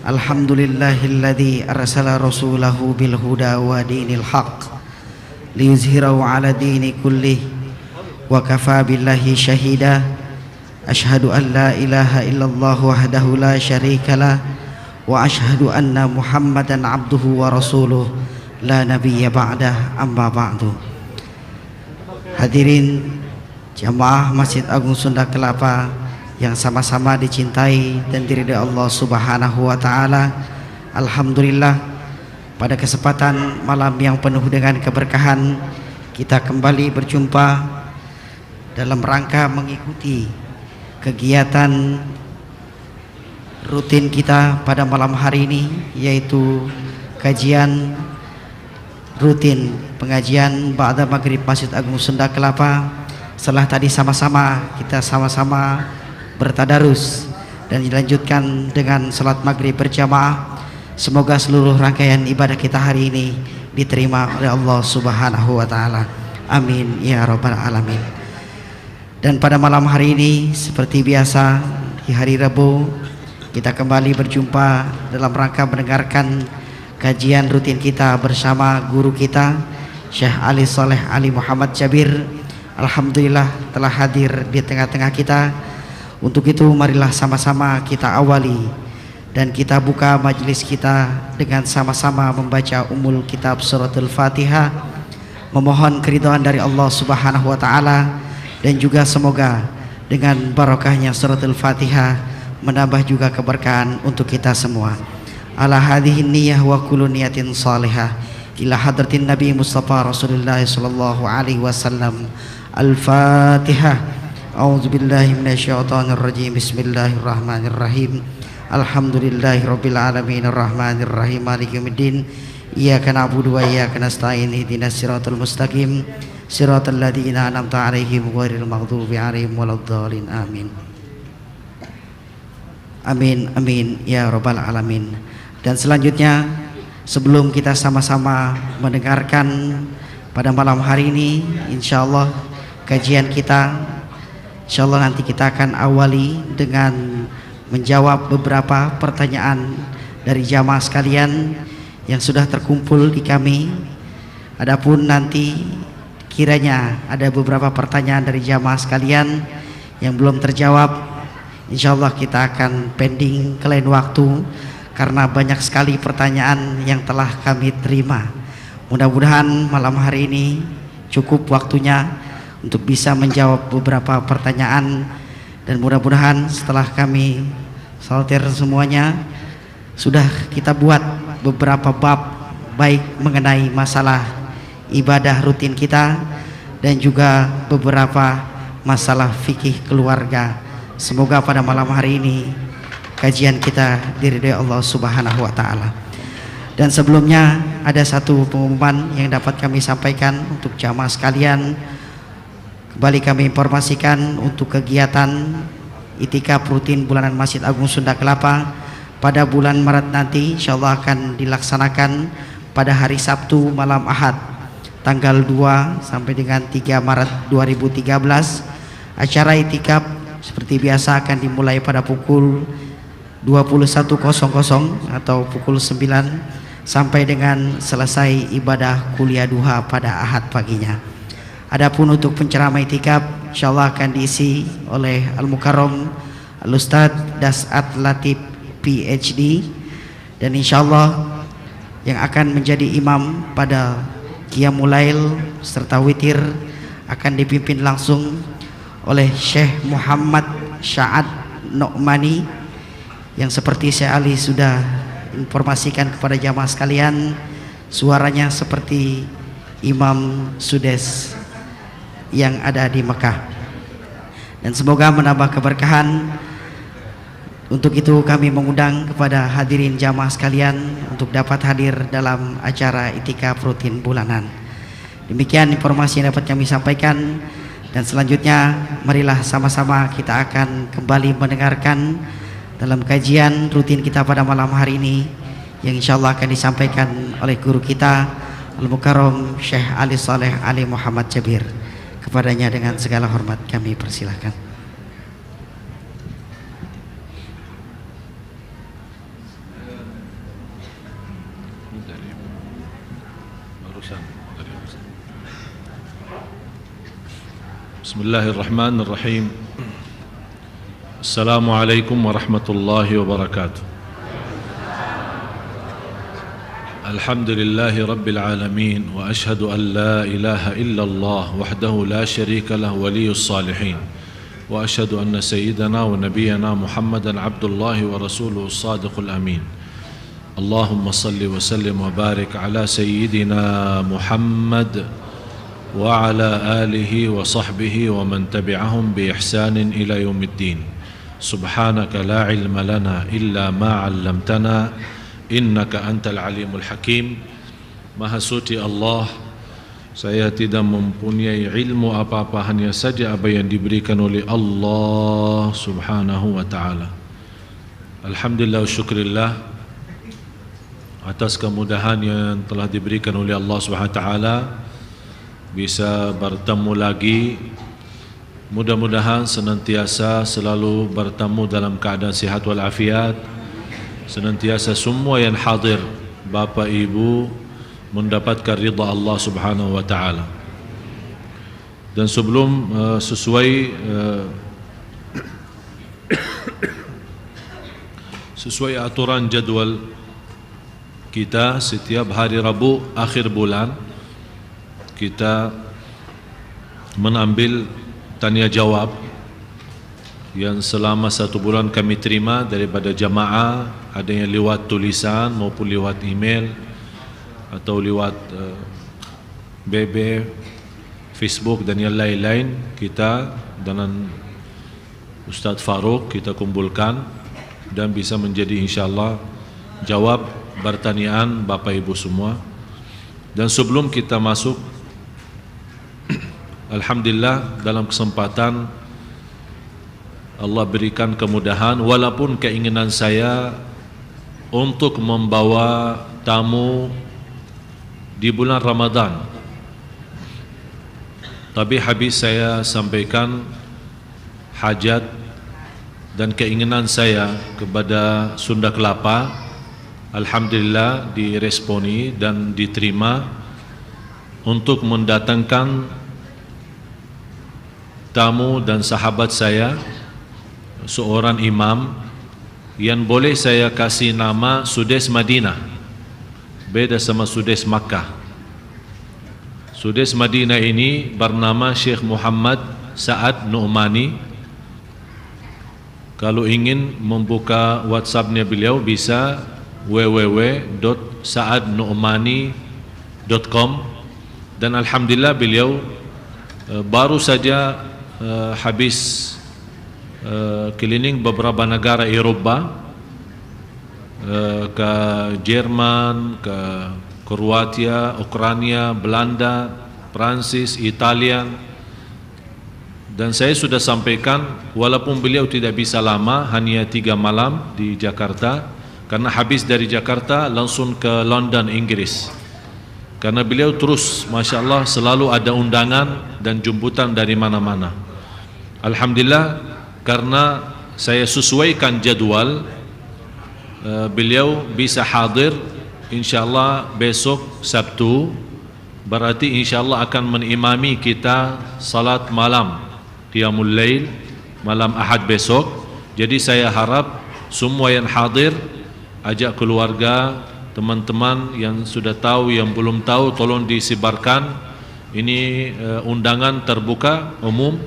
Alhamdulillahilladzi arsala rasulahu bil huda wa dinil haqq liyuzhirahu ala dini kullih wa kafa billahi syahida. Ashhadu an la ilaha illallah wahdahu la syarikalah wa ashhadu anna Muhammadan abduhu wa rasuluh la nabiyya ba'dah, amma ba'du. Hadirin jamaah Masjid Agung Sunda Kelapa yang sama-sama dicintai dan diridhai Allah Subhanahu wa taala. Alhamdulillah, pada kesempatan malam yang penuh dengan keberkahan kita kembali berjumpa dalam rangka mengikuti kegiatan rutin kita pada malam hari ini, yaitu kajian rutin pengajian ba'da maghrib Masjid Agung Sunda Kelapa. Setelah tadi kita sama-sama bertadarus dan dilanjutkan dengan salat maghrib berjamaah, semoga seluruh rangkaian ibadah kita hari ini diterima oleh Allah Subhanahu wa taala. Amin ya rabbal alamin. Dan pada malam hari ini seperti biasa di hari Rabu kita kembali berjumpa dalam rangka mendengarkan kajian rutin kita bersama guru kita Syekh Ali Saleh Ali Muhammad Jabir. Alhamdulillah telah hadir di tengah-tengah kita. Untuk itu marilah sama-sama kita awali dan kita buka majelis kita dengan sama-sama membaca umul kitab suratul Fatihah, memohon keridhaan dari Allah Subhanahu wa taala, dan juga semoga dengan barokahnya suratul Fatihah menambah juga keberkahan untuk kita semua. Ala hadhihi niyyah wa kullu niyatin salihah ila hadratin Nabi Mustafa Rasulullah sallallahu alaihi wasallam. Al-Fatihah. A'udzu billahi minasyaitonir rajim. Bismillahirrahmanirrahim. Alhamdulillahirabbil alamin arrahmanir rahim maliki yaumiddin. Iyyaka na'budu wa iyyaka nasta'in. Ihdinas siratal mustaqim. Siratal ladzina an'amta 'alaihim ghairil maghdubi 'alaihim waladdallin. Amin. Amin amin ya rabbal alamin. Dan selanjutnya, sebelum kita sama-sama mendengarkan pada malam hari ini insyaallah kajian kita, insyaallah nanti kita akan awali dengan menjawab beberapa pertanyaan dari jamaah sekalian yang sudah terkumpul di kami. Adapun nanti kiranya ada beberapa pertanyaan dari jamaah sekalian yang belum terjawab, insyaallah kita akan pending ke lain waktu karena banyak sekali pertanyaan yang telah kami terima. Mudah-mudahan malam hari ini cukup waktunya untuk bisa menjawab beberapa pertanyaan, dan mudah-mudahan setelah kami sortir semuanya sudah kita buat beberapa bab, baik mengenai masalah ibadah rutin kita dan juga beberapa masalah fikih keluarga. Semoga pada malam hari ini kajian kita diridhai Allah Subhanahu wa taala. Dan sebelumnya ada satu pengumuman yang dapat kami sampaikan untuk jamaah sekalian. Kembali kami informasikan untuk kegiatan itikaf rutin bulanan Masjid Agung Sunda Kelapa pada bulan Maret nanti insyaallah akan dilaksanakan pada hari Sabtu malam Ahad tanggal 2 sampai dengan 3 Maret 2013. Acara itikaf seperti biasa akan dimulai pada pukul 21.00 atau pukul 9 sampai dengan selesai ibadah kuliah duha pada Ahad paginya. Adapun untuk penceramah itikaf insyaallah akan diisi oleh Al-Mukarram Al-Ustadz Das'at Latif PhD, dan insyaallah yang akan menjadi imam pada Qiyamul Lail serta witir akan dipimpin langsung oleh Syekh Muhammad Sya'ad Nu'mani, yang seperti Syekh Ali sudah informasikan kepada jamaah sekalian, suaranya seperti Imam Sudes yang ada di Mekah, dan semoga menambah keberkahan. Untuk itu kami mengundang kepada hadirin jamaah sekalian untuk dapat hadir dalam acara itikaf rutin bulanan. Demikian informasi yang dapat kami sampaikan, dan selanjutnya marilah sama-sama kita akan kembali mendengarkan dalam kajian rutin kita pada malam hari ini yang insyaallah akan disampaikan oleh guru kita Al-Mukarram Syekh Ali Saleh Ali Muhammad Jabir. Kepadanya dengan segala hormat kami persilahkan. dari barusan. Bismillahirrahmanirrahim. Assalamualaikum warahmatullahi wabarakatuh. Alhamdulillahi rabbil alamin wa ashhadu an la ilaha illallah wahdahu la syarika lah waliyus salihin wa ashhadu anna sayyidana wa nabiyyana Muhammadan abdullahi wa rasuluhu sadiqul amin. Allahumma salli wa sallim wa barik ala sayyidina Muhammad wa ala alihi wa sahbihi wa man tabi'ahum bi ihsanin ila yaumiddin. Subhanaka la ilma lana illa ma 'allamtana innaka antal alimul hakim. Maha suci Allah, saya tidak mempunyai ilmu apa-apa, hanya saja apa yang diberikan oleh Allah subhanahu wa ta'ala. Alhamdulillah wa syukrillah atas kemudahan yang telah diberikan oleh Allah subhanahu wa ta'ala bisa bertemu lagi. Mudah-mudahan senantiasa selalu bertemu dalam keadaan sihat walafiat. Senantiasa semua yang hadir, Bapak Ibu, mendapatkan ridha Allah subhanahu wa ta'ala. Dan sebelum sesuai aturan jadwal kita, setiap hari Rabu akhir bulan kita mengambil tanya jawab yang selama 1 bulan kami terima daripada jamaah, ada yang lewat tulisan maupun lewat email atau lewat BB, Facebook dan yang lain-lain. Kita dengan Ustaz Farouk kita kumpulkan dan bisa menjadi insyaAllah jawab pertanyaan Bapak Ibu semua. Dan sebelum kita masuk, alhamdulillah dalam kesempatan Allah berikan kemudahan, walaupun keinginan saya untuk membawa tamu di bulan Ramadan, tapi habis saya sampaikan hajat dan keinginan saya kepada Sunda Kelapa. Alhamdulillah diresponi dan diterima untuk mendatangkan tamu dan sahabat saya, seorang imam yang boleh saya kasih nama Sudes Madinah, beda sama Sudes Makkah. Sudes Madinah ini bernama Syekh Muhammad Sa'ad Nu'mani. Kalau ingin membuka WhatsAppnya beliau bisa www.saadnu'mani.com. dan alhamdulillah beliau baru saja habis keliling beberapa negara Eropa, ke Jerman, ke Kroasia, Ukraina, Belanda, Prancis, Italia. Dan saya sudah sampaikan, walaupun beliau tidak bisa lama, hanya 3 malam di Jakarta, karena habis dari Jakarta langsung ke London, Inggris. Karena beliau terus, Masya Allah, selalu ada undangan dan jemputan dari mana-mana. Alhamdulillah, karena saya sesuaikan jadwal, beliau bisa hadir insyaallah besok Sabtu, berarti insyaallah akan menimami kita salat malam Qiyamul Lail malam Ahad besok. Jadi saya harap semua yang hadir, ajak keluarga, teman-teman yang sudah tahu, yang belum tahu, tolong disebarkan. Ini undangan terbuka umum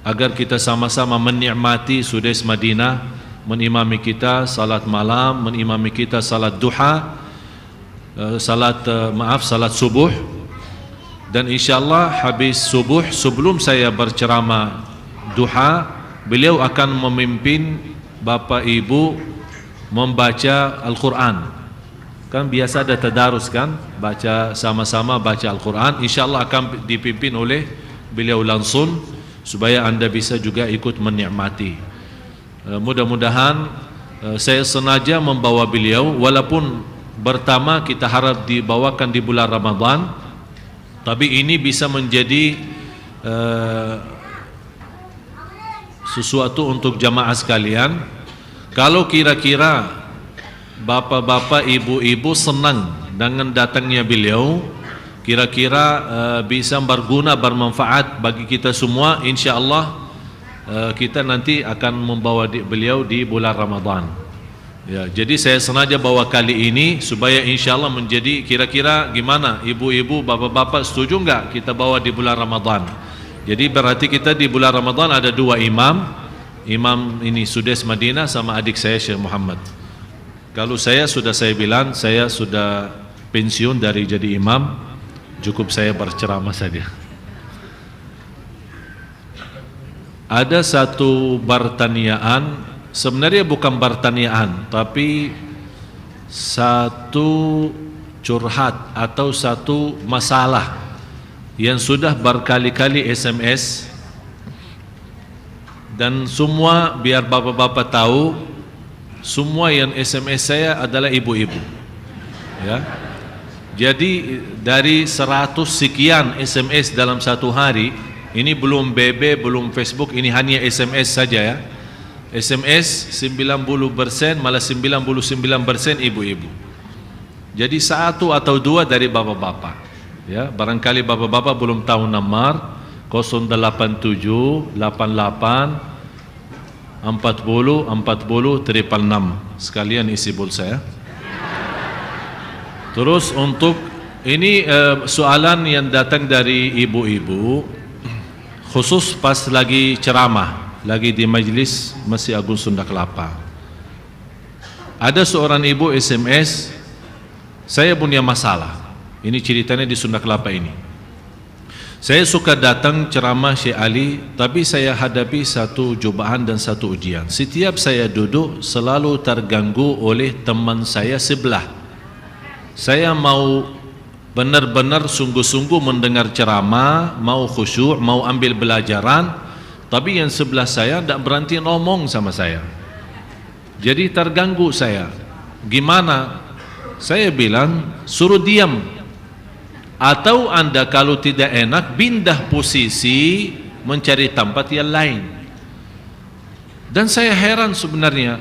agar kita sama-sama menikmati Sudes Madinah, menimami kita salat malam, menimami kita salat duha, salat subuh. Dan insyaallah habis subuh, sebelum saya berceramah duha, beliau akan memimpin Bapak Ibu membaca Al-Quran. Kan biasa ada tadarus kan, baca sama-sama baca Al-Quran. Insyaallah akan dipimpin oleh beliau langsung, supaya anda bisa juga ikut menikmati. Mudah-mudahan saya sengaja membawa beliau, walaupun pertama kita harap dibawakan di bulan Ramadan, tapi ini bisa menjadi sesuatu untuk jamaah sekalian. Kalau kira-kira bapak-bapak, ibu-ibu senang dengan datangnya beliau kira-kira bisa berguna, bermanfaat bagi kita semua. InsyaAllah kita nanti akan membawa beliau di bulan Ramadan. Ya, jadi saya sengaja bawa kali ini supaya InsyaAllah menjadi kira-kira gimana ibu-ibu, bapak-bapak setuju enggak kita bawa di bulan Ramadan. Jadi berarti kita di bulan Ramadan ada dua imam. Imam ini Sudes Madinah sama adik saya Syekh Muhammad. Kalau saya bilang saya sudah pensiun dari jadi imam, cukup saya berceramah saja. Ada satu pertanyaan, sebenarnya bukan pertanyaan, tapi satu curhat atau satu masalah yang sudah berkali-kali SMS. Dan semua biar bapak-bapak tahu, semua yang SMS saya adalah ibu-ibu. Ya. Jadi dari 100 sekian SMS dalam satu hari, ini belum BB, belum Facebook, ini hanya SMS saja ya. SMS 90%, malah 99% ibu-ibu. Jadi satu atau dua dari bapak-bapak. Ya, barangkali bapak-bapak belum tahu nomor 087 88 40 40 666. Sekalian isi pulsa ya. Terus untuk ini soalan yang datang dari ibu-ibu, khusus pas lagi ceramah, lagi di Majelis Masjid Agung Sunda Kelapa. Ada seorang ibu SMS, saya punya masalah. Ini ceritanya di Sunda Kelapa ini. Saya suka datang ceramah Syekh Ali, tapi saya hadapi satu cobaan dan satu ujian. Setiap saya duduk selalu terganggu oleh teman saya sebelah. Saya mau benar-benar sungguh-sungguh mendengar ceramah, mau khusyuk, mau ambil belajaran, tapi yang sebelah saya tidak berhenti ngomong sama saya. Jadi terganggu saya. Gimana? Saya bilang suruh diam. Atau anda kalau tidak enak pindah posisi mencari tempat yang lain. Dan saya heran sebenarnya,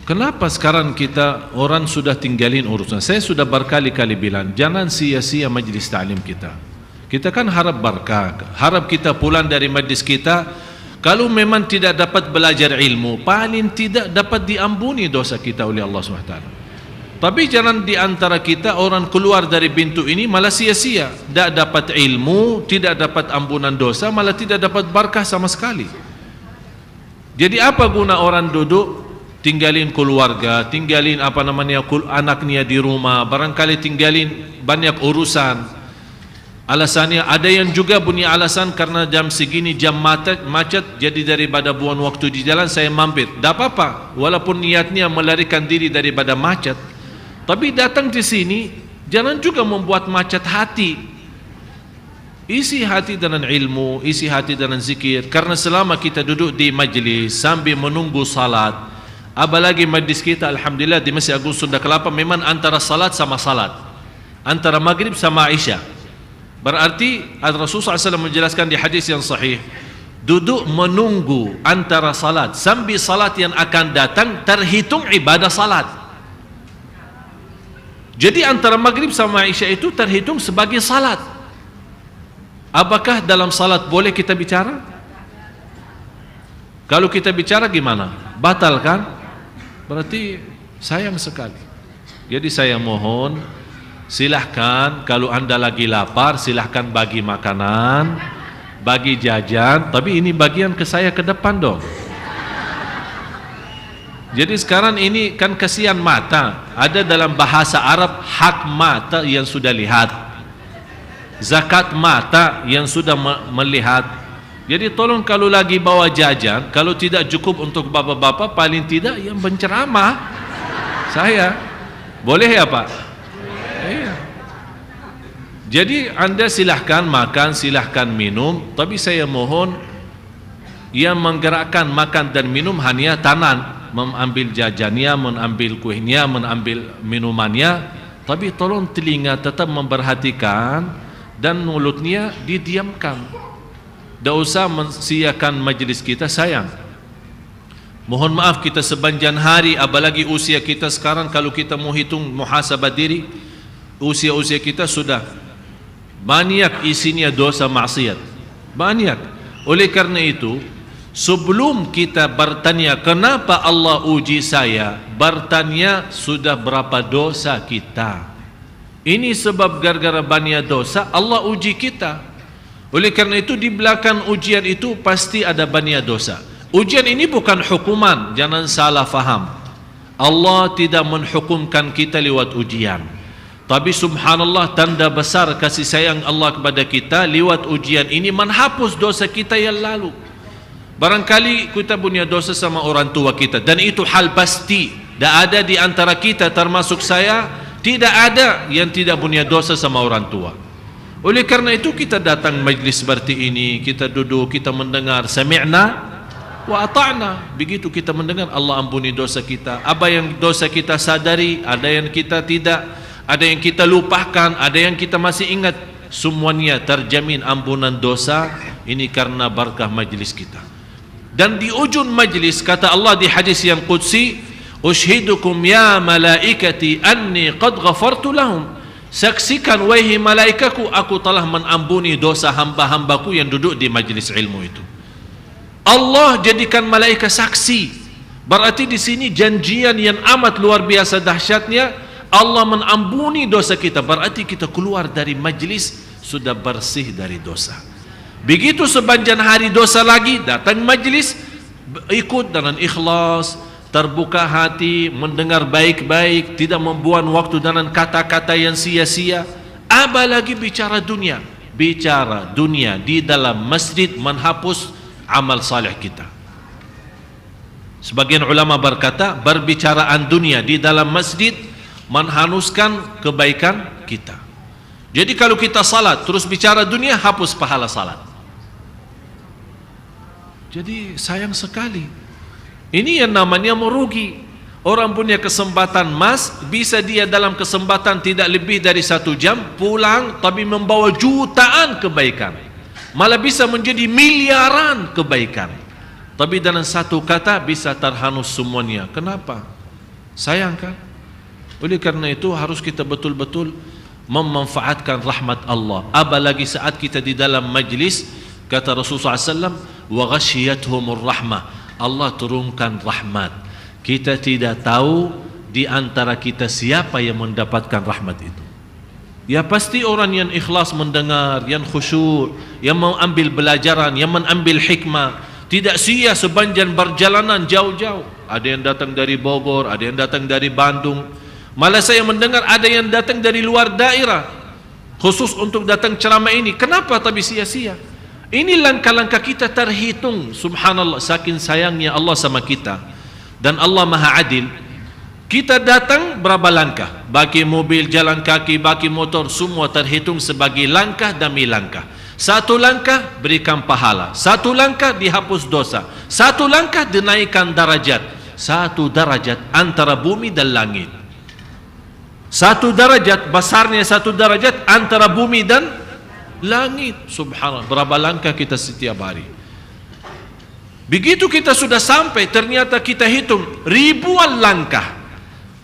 kenapa sekarang kita orang sudah tinggalin urusan. Saya sudah berkali-kali bilang jangan sia-sia majlis ta'lim kita. Kita kan harap berkah, harap kita pulang dari majlis kita, kalau memang tidak dapat belajar ilmu, paling tidak dapat diampuni dosa kita oleh Allah SWT. Tapi jangan di antara kita orang keluar dari pintu ini malah sia-sia, tidak dapat ilmu, tidak dapat ampunan dosa, malah tidak dapat berkah sama sekali. Jadi apa guna orang duduk tinggalin keluarga, tinggalin anaknya di rumah, barangkali tinggalin banyak urusan. Alasannya ada yang juga punya alasan karena jam segini jam macet, jadi daripada buang waktu di jalan saya mampir. Tidak apa-apa, walaupun niatnya melarikan diri daripada macet. Tapi datang di sini jangan juga membuat macet hati. Isi hati dengan ilmu, isi hati dengan zikir. Karena selama kita duduk di majlis sambil menunggu salat, apalagi majlis kita alhamdulillah di Masjid Agung Sunda Kelapa memang antara salat sama salat, antara maghrib sama isya. Berarti Rasulullah SAW menjelaskan di hadis yang sahih, duduk menunggu antara salat sambil salat yang akan datang terhitung ibadah salat. Jadi antara maghrib sama isya itu terhitung sebagai salat. Apakah dalam salat boleh kita bicara? Kalau kita bicara gimana? Batal kan? Berarti sayang sekali. Jadi saya mohon, silahkan kalau anda lagi lapar, silahkan bagi makanan, bagi jajan, tapi ini bagian ke saya ke depan dong. Jadi sekarang ini kan kasihan mata. Ada dalam bahasa Arab hak mata yang sudah lihat, zakat mata yang sudah melihat. Jadi tolong kalau lagi bawa jajan, kalau tidak cukup untuk bapak-bapak, paling tidak yang penceramah saya. Boleh ya Pak? Iya. Jadi anda silahkan makan, silahkan minum, tapi saya mohon yang menggerakkan makan dan minum hanya tangan, mengambil jajannya, mengambil kuehnya, mengambil minumannya, tapi tolong telinga tetap memperhatikan dan mulutnya didiamkan. Tidak usah mensiakan majlis kita, sayang. Mohon maaf kita sepanjang hari, apalagi usia kita sekarang, kalau kita mau hitung muhasabah diri, usia-usia kita sudah banyak isinya dosa maksiat. Banyak. Oleh karena itu, sebelum kita bertanya kenapa Allah uji saya, bertanya sudah berapa dosa kita. Ini sebab gara-gara banyak dosa Allah uji kita. Oleh karena itu di belakang ujian itu pasti ada banyak dosa. Ujian ini bukan hukuman, jangan salah faham. Allah tidak menghukumkan kita lewat ujian. Tapi subhanallah, tanda besar kasih sayang Allah kepada kita, lewat ujian ini menghapus dosa kita yang lalu. Barangkali kita punya dosa sama orang tua kita, dan itu hal pasti. Tidak ada di antara kita, termasuk saya, tidak ada yang tidak punya dosa sama orang tua. Oleh karena itu kita datang majlis seperti ini, kita duduk, kita mendengar sami'na wa ata'na. Begitu kita mendengar, Allah ampuni dosa kita. Apa yang dosa kita sadari, ada yang kita tidak, ada yang kita lupakan, ada yang kita masih ingat. Semuanya terjamin ampunan dosa. Ini karena barakah majlis kita. Dan di ujung majlis kata Allah di hadis yang qudsi, "Ushidukum ya malaikati anni qad ghafartu lahum." Saksikan wahai malaikaku, aku telah mengampuni dosa hamba-hambaku yang duduk di majlis ilmu itu. Allah jadikan malaikat saksi. Berarti di sini janjian yang amat luar biasa dahsyatnya. Allah mengampuni dosa kita, berarti kita keluar dari majlis sudah bersih dari dosa. Begitu sepanjang hari dosa lagi, datang majlis, ikut dengan ikhlas, terbuka hati, mendengar baik-baik, tidak membuang waktu dengan kata-kata yang sia-sia. Apalagi bicara dunia. Bicara dunia di dalam masjid menghapus amal saleh kita. Sebagian ulama berkata, berbicaraan dunia di dalam masjid menghanguskan kebaikan kita. Jadi kalau kita salat terus bicara dunia, hapus pahala salat. Jadi sayang sekali. Ini yang namanya merugi. Orang punya kesempatan emas, bisa dia dalam kesempatan tidak lebih dari 1 jam pulang, tapi membawa jutaan kebaikan. Malah bisa menjadi miliaran kebaikan. Tapi dalam satu kata bisa terhangus semuanya. Kenapa? Sayang kan? Oleh karena itu harus kita betul-betul memanfaatkan rahmat Allah. Apalagi saat kita di dalam majlis, kata Rasulullah SAW, wa ghasyiyatuhumur rahmah, Allah turunkan rahmat. Kita tidak tahu di antara kita siapa yang mendapatkan rahmat itu. Ya pasti orang yang ikhlas mendengar, yang khusyuk, yang mengambil pelajaran, yang mengambil hikmah. Tidak sia sepanjang perjalanan jauh-jauh. Ada yang datang dari Bogor, ada yang datang dari Bandung. Malah saya mendengar ada yang datang dari luar daerah khusus untuk datang ceramah ini. Kenapa tapi sia-sia? Ini langkah-langkah kita terhitung. Subhanallah, saking sayangnya Allah sama kita. Dan Allah Maha Adil. Kita datang berapa langkah? Bagi mobil, jalan kaki, bagi motor, semua terhitung sebagai langkah demi langkah. 1 langkah berikan pahala, 1 langkah dihapus dosa, 1 langkah dinaikkan darajat. 1 darajat antara bumi dan langit. 1 darajat, besarnya 1 darajat antara bumi dan langit. Subhanallah, berapa langkah kita setiap hari. Begitu kita sudah sampai, ternyata kita hitung ribuan langkah.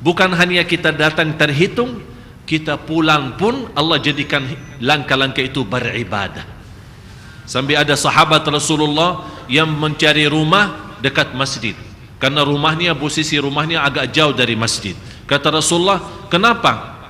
Bukan hanya kita datang terhitung, kita pulang pun Allah jadikan langkah-langkah itu beribadah. Sampai ada sahabat Rasulullah yang mencari rumah dekat masjid, karena rumahnya, posisi rumahnya agak jauh dari masjid. Kata Rasulullah, kenapa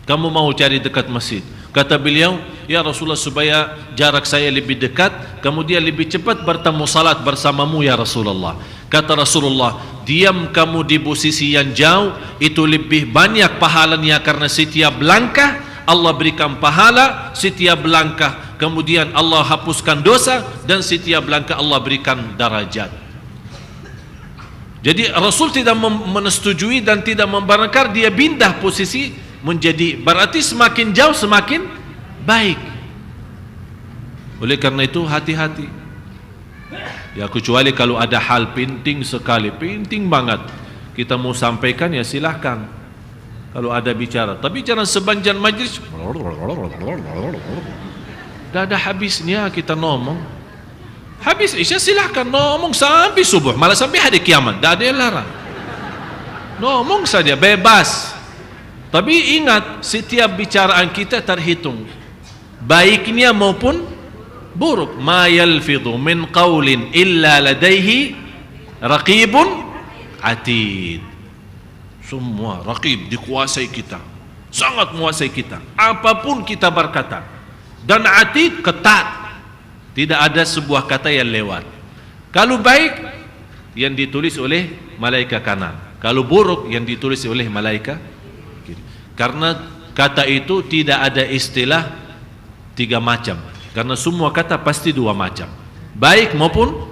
kamu mau cari dekat masjid? Kata beliau, ya Rasulullah, supaya jarak saya lebih dekat, kemudian lebih cepat bertemu salat bersamamu ya Rasulullah. Kata Rasulullah, diam kamu di posisi yang jauh, itu lebih banyak pahalanya, karena setiap langkah Allah berikan pahala, setiap langkah kemudian Allah hapuskan dosa, dan setiap langkah Allah berikan darajat. Jadi Rasul tidak menetujui dan tidak membenarkan dia pindah posisi menjadi, berarti semakin jauh semakin baik. Oleh karena itu hati-hati. Ya kecuali kalau ada hal penting sekali, penting banget, kita mau sampaikan ya silahkan. Kalau ada bicara, tapi jangan sepanjang majlis tidak ada habisnya kita ngomong. Habis Isya silahkan ngomong sampai subuh, malah sampai hari kiamat, tidak ada yang larang. Ngomong saja, bebas. Tapi ingat, setiap bicaraan kita terhitung, baiknya maupun buruk. Ma yalfidhu min qawlin illa ladaihi raqibun atid. Semua raqib dikuasai kita, sangat menguasai kita, apapun kita berkata. Dan atid ketat, tidak ada sebuah kata yang lewat. Kalau baik, yang ditulis oleh malaikat kanan. Kalau buruk, yang ditulis oleh malaikat kiri. Karena kata itu tidak ada istilah 3 macam. Karena semua kata pasti 2 macam, baik maupun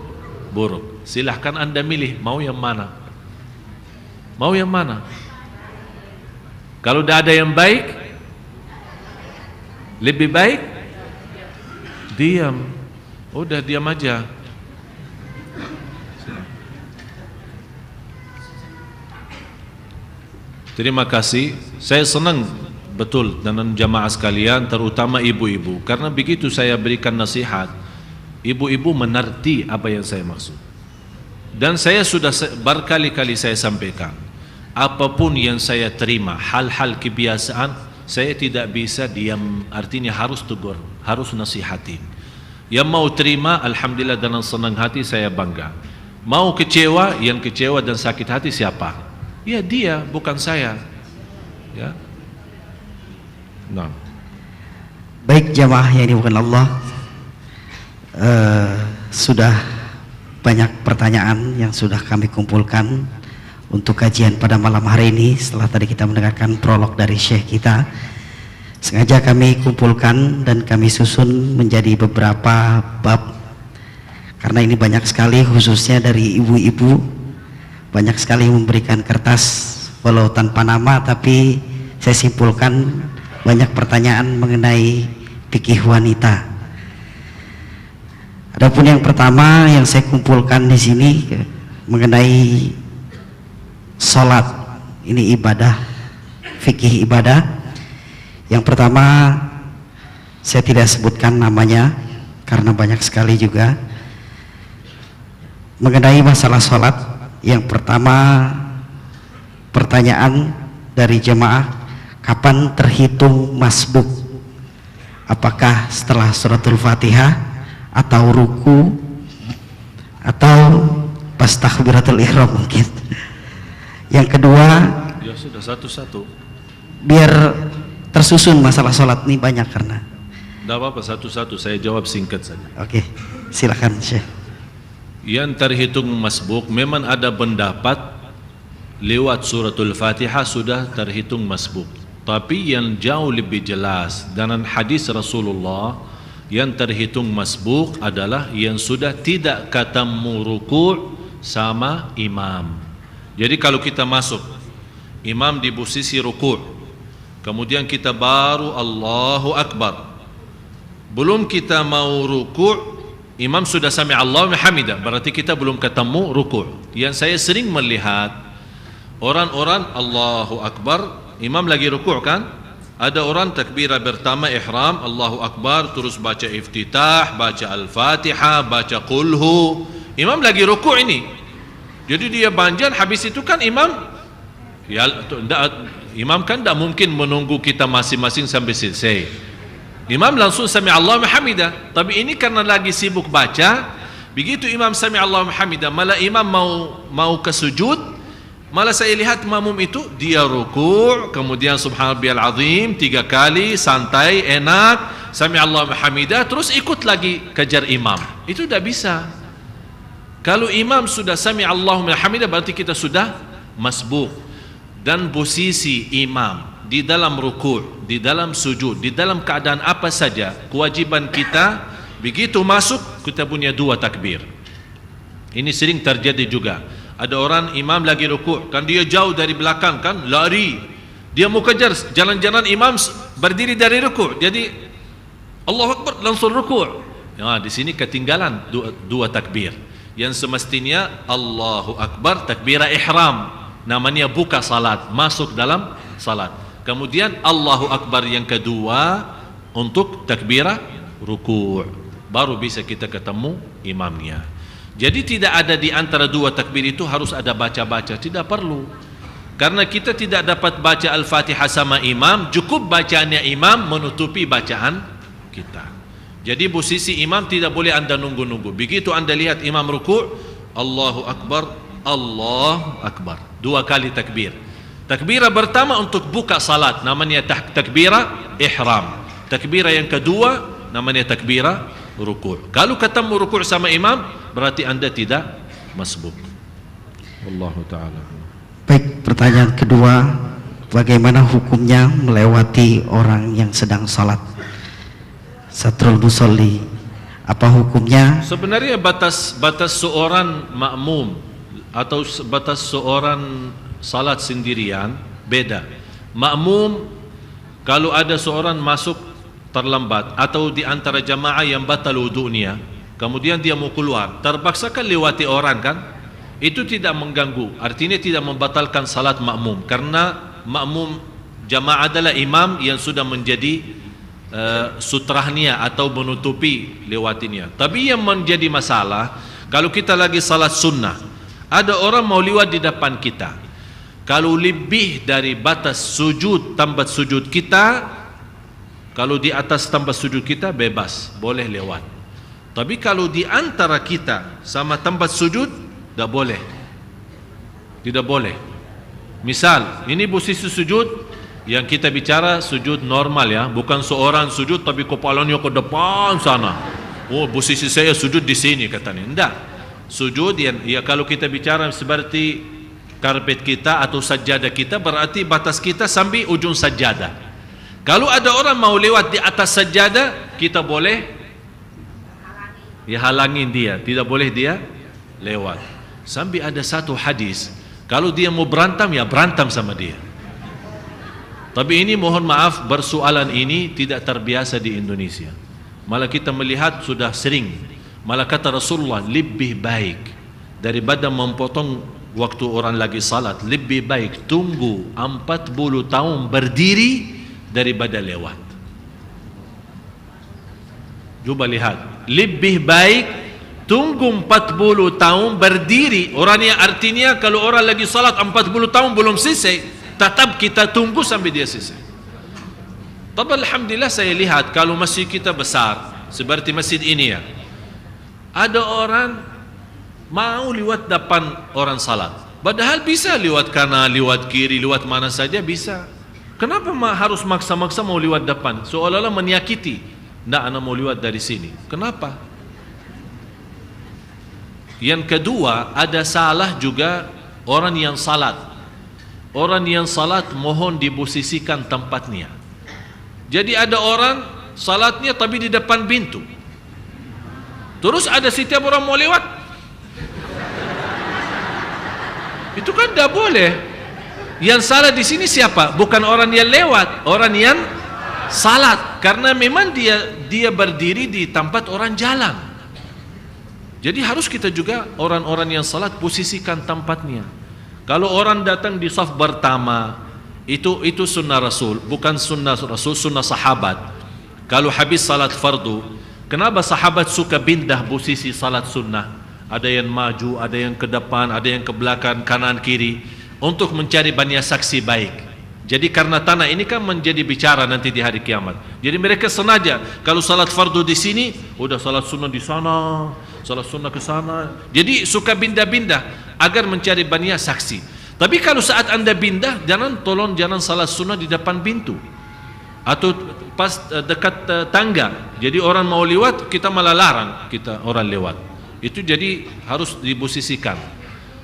buruk. Silahkan Anda milih, mau yang mana? Mau yang mana? Kalau tidak ada yang baik, lebih baik diam. Udah diam aja. Terima kasih. Saya senang betul dengan jamaah sekalian, terutama ibu-ibu, karena begitu saya berikan nasihat, ibu-ibu mengerti apa yang saya maksud. Dan saya sudah berkali-kali saya sampaikan, apapun yang saya terima, hal-hal kebiasaan, saya tidak bisa diam, artinya harus tegur, harus nasihatin. Yang mau terima, alhamdulillah, dengan senang hati saya bangga. Mau kecewa, yang kecewa dan sakit hati siapa? Ya dia, bukan saya. Ya. Nah. Baik jamaah yang dimuliakan Allah, sudah banyak pertanyaan yang sudah kami kumpulkan untuk kajian pada malam hari ini. Setelah tadi kita mendengarkan prolog dari Syekh kita, sengaja kami kumpulkan dan kami susun menjadi beberapa bab, karena ini banyak sekali, khususnya dari ibu-ibu, banyak sekali memberikan kertas walau tanpa nama, tapi saya simpulkan banyak pertanyaan mengenai fikih wanita. Adapun yang pertama yang saya kumpulkan di sini mengenai sholat, ini ibadah, fikih ibadah. Yang pertama, saya tidak sebutkan namanya karena banyak sekali juga mengenai masalah sholat. Yang pertama, pertanyaan dari jemaah, kapan terhitung masbuk? Apakah setelah suratul Fatihah, atau ruku, atau pas takbiratul ihram mungkin? Yang kedua, ya sudah satu-satu, biar tersusun masalah sholat ini banyak karena. Tidak apa-apa, satu-satu saya jawab singkat saja. Oke, silakan Syekh. Yang terhitung masbuk, memang ada pendapat lewat suratul Fatihah sudah terhitung masbuk. Tapi yang jauh lebih jelas dalam hadis Rasulullah, yang terhitung masbuk adalah yang sudah tidak ketemu ruku' sama imam. Jadi kalau kita masuk, imam di posisi ruku', kemudian kita baru Allahu Akbar, belum kita mau ruku', imam sudah sami Allahu hamidah, berarti kita belum ketemu ruku'. Yang saya sering melihat orang-orang Allahu Akbar, imam lagi ruku' kan, ada orang takbirah pertama ihram Allahu Akbar, terus baca iftitah, baca al-Fatihah, baca qulhu, imam lagi ruku' ini. Jadi dia banjan, habis itu kan imam ya, imam kan tidak mungkin menunggu kita masing-masing sampai selesai. Imam langsung sami Allahu hamidah. Tapi ini karena lagi sibuk baca, begitu imam sami Allahu hamidah, malah imam mau ke sujud, malah saya lihat makmum itu dia ruku', kemudian subhanallahil azim 3 kali, santai, enak, sami Allahu hamidah, terus ikut lagi kejar imam. Itu tidak bisa. Kalau imam sudah sami Allahu hamidah, berarti kita sudah masbuk. Dan posisi imam di dalam ruku', di dalam sujud, di dalam keadaan apa saja, kewajiban kita begitu masuk kita punya 2 takbir. Ini sering terjadi juga. Ada orang imam lagi ruku', kan dia jauh dari belakang kan, lari, dia mau kejar, jalan-jalan imam berdiri dari ruku', jadi Allahu Akbar langsung ruku'. Nah, di sini ketinggalan 2 takbir. Yang semestinya Allahu Akbar takbirah ihram, namanya buka salat, masuk dalam salat. Kemudian Allahu Akbar yang kedua untuk takbirah ruku', baru bisa kita ketemu imamnya. Jadi tidak ada di antara dua takbir itu harus ada baca-baca, tidak perlu. Karena kita tidak dapat baca Al-Fatihah sama imam, cukup bacaannya imam menutupi bacaan kita. Jadi posisi imam tidak boleh anda nunggu-nunggu. Begitu anda lihat imam ruku', Allahu Akbar, Allahu Akbar, 2 kali takbir. Takbirah pertama untuk buka salat, namanya takbirah ihram. Takbirah yang kedua namanya takbirah ruku'. Kalau ketemu ruku' sama imam, berarti anda tidak masbuk. Wallahu ta'ala. Baik, pertanyaan kedua, bagaimana hukumnya melewati orang yang sedang salat? Satrul musolli, apa hukumnya? Sebenarnya batas seorang makmum atau batas seorang salat sendirian beda. Makmum, kalau ada seorang masuk terlambat atau di antara jamaah yang batal wudu'nya, kemudian dia mau keluar, terpaksa kan lewati orang kan, itu tidak mengganggu, artinya tidak membatalkan salat makmum, karena makmum jamaah adalah imam yang sudah menjadi sutrahnya atau menutupi lewatinya. Tapi yang menjadi masalah, kalau kita lagi salat sunnah, ada orang mau lewat di depan kita, kalau lebih dari batas sujud tempat sujud kita, kalau di atas tempat sujud kita bebas, boleh lewat. Tapi kalau di antara kita sama tempat sujud, tidak boleh. Tidak boleh. Misal, ini posisi sujud yang kita bicara sujud normal ya, bukan seorang sujud tapi kepalanya ke depan sana. Oh, posisi saya sujud di sini katanya. Tidak. Sujud yang ya kalau kita bicara seperti karpet kita atau sajadah kita, berarti batas kita sampai ujung sajadah. Kalau ada orang mau lewat di atas sajadah, kita boleh ya halangin dia, tidak boleh dia lewat. Sampai ada satu hadis, kalau dia mau berantem ya berantem sama dia. Tapi ini mohon maaf, bersoalan ini tidak terbiasa di Indonesia. Malah kita melihat sudah sering. Malah kata Rasulullah, lebih baik daripada memotong waktu orang lagi salat, lebih baik tunggu 40 tahun berdiri daripada lewat. Coba lihat, lebih baik tunggu 40 tahun berdiri. Orangnya artinya kalau orang lagi salat 40 tahun belum selesai, tetap kita tunggu sampai dia selesai. Tapi alhamdulillah saya lihat kalau masjid kita besar seperti masjid ini ya, ada orang mau lewat depan orang salat, padahal bisa lewat kanan, lewat kiri, lewat mana saja bisa. Kenapa harus maksa-maksa mau lewat depan, seolah-olah menyakiti? Nggak, anak mau lewat dari sini. Kenapa? Yang kedua, ada salah juga orang yang salat. Orang yang salat mohon diposisikan tempatnya. Jadi ada orang salatnya tapi di depan pintu, terus ada setiap orang mau lewat, itu kan tidak boleh. Yang salah di sini siapa? Bukan orang yang lewat, orang yang salat, karena memang dia berdiri di tempat orang jalan. Jadi harus kita juga orang-orang yang salat posisikan tempatnya. Kalau orang datang di saf pertama, itu sunnah Rasul, bukan sunnah Rasul, sunnah sahabat. Kalau habis salat fardu, kenapa sahabat suka pindah posisi salat sunnah? Ada yang maju, ada yang ke depan, ada yang ke belakang, kanan kiri, untuk mencari banyak saksi baik. Jadi karena tanah ini kan menjadi bicara nanti di hari kiamat. Jadi mereka sengaja kalau salat fardu di sini, udah salat sunnah di sana, salat sunnah ke sana. Jadi suka pindah-pindah agar mencari banyak saksi. Tapi kalau saat anda pindah, tolong jangan salat sunnah di depan pintu atau pas dekat tangga. Jadi orang mau lewat, kita malah larang kita orang lewat. Itu jadi harus diposisikan.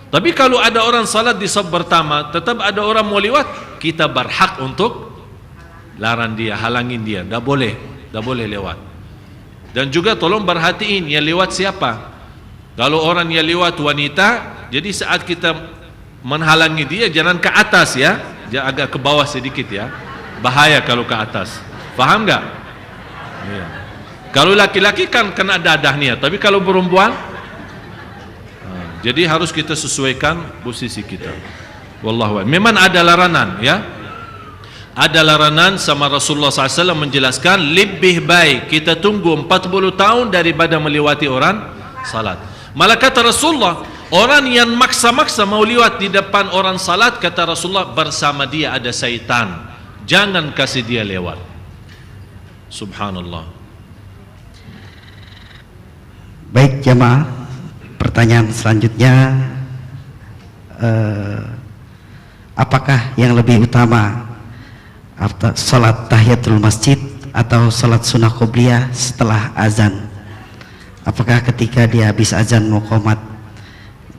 Tapi kalau ada orang salat di saf pertama, tetap ada orang mau lewat, kita berhak untuk larang dia, halangin dia. Tidak boleh lewat. Dan juga tolong perhatiin yang lewat siapa. Kalau orang yang lewat wanita, jadi saat kita menghalangi dia, jangan ke atas ya, agak ke bawah sedikit ya. Bahaya kalau ke atas. Faham nggak? Ya. Kalau laki-laki kan kena dadahnya, tapi kalau perempuan, jadi harus kita sesuaikan posisi kita. Wallahu a'lam. Memang ada larangan ya. Ada larangan sama Rasulullah SAW menjelaskan lebih baik kita tunggu 40 tahun daripada melewati orang salat. Malah kata Rasulullah, orang yang maksa-maksa mau lewat di depan orang salat, kata Rasulullah, bersama dia ada syaitan, jangan kasih dia lewat. Subhanallah. Baik jamaah, pertanyaan selanjutnya, apakah yang lebih utama salat tahiyatul masjid atau salat sunnah qobliyah setelah azan? Apakah ketika dia habis azan mau qomat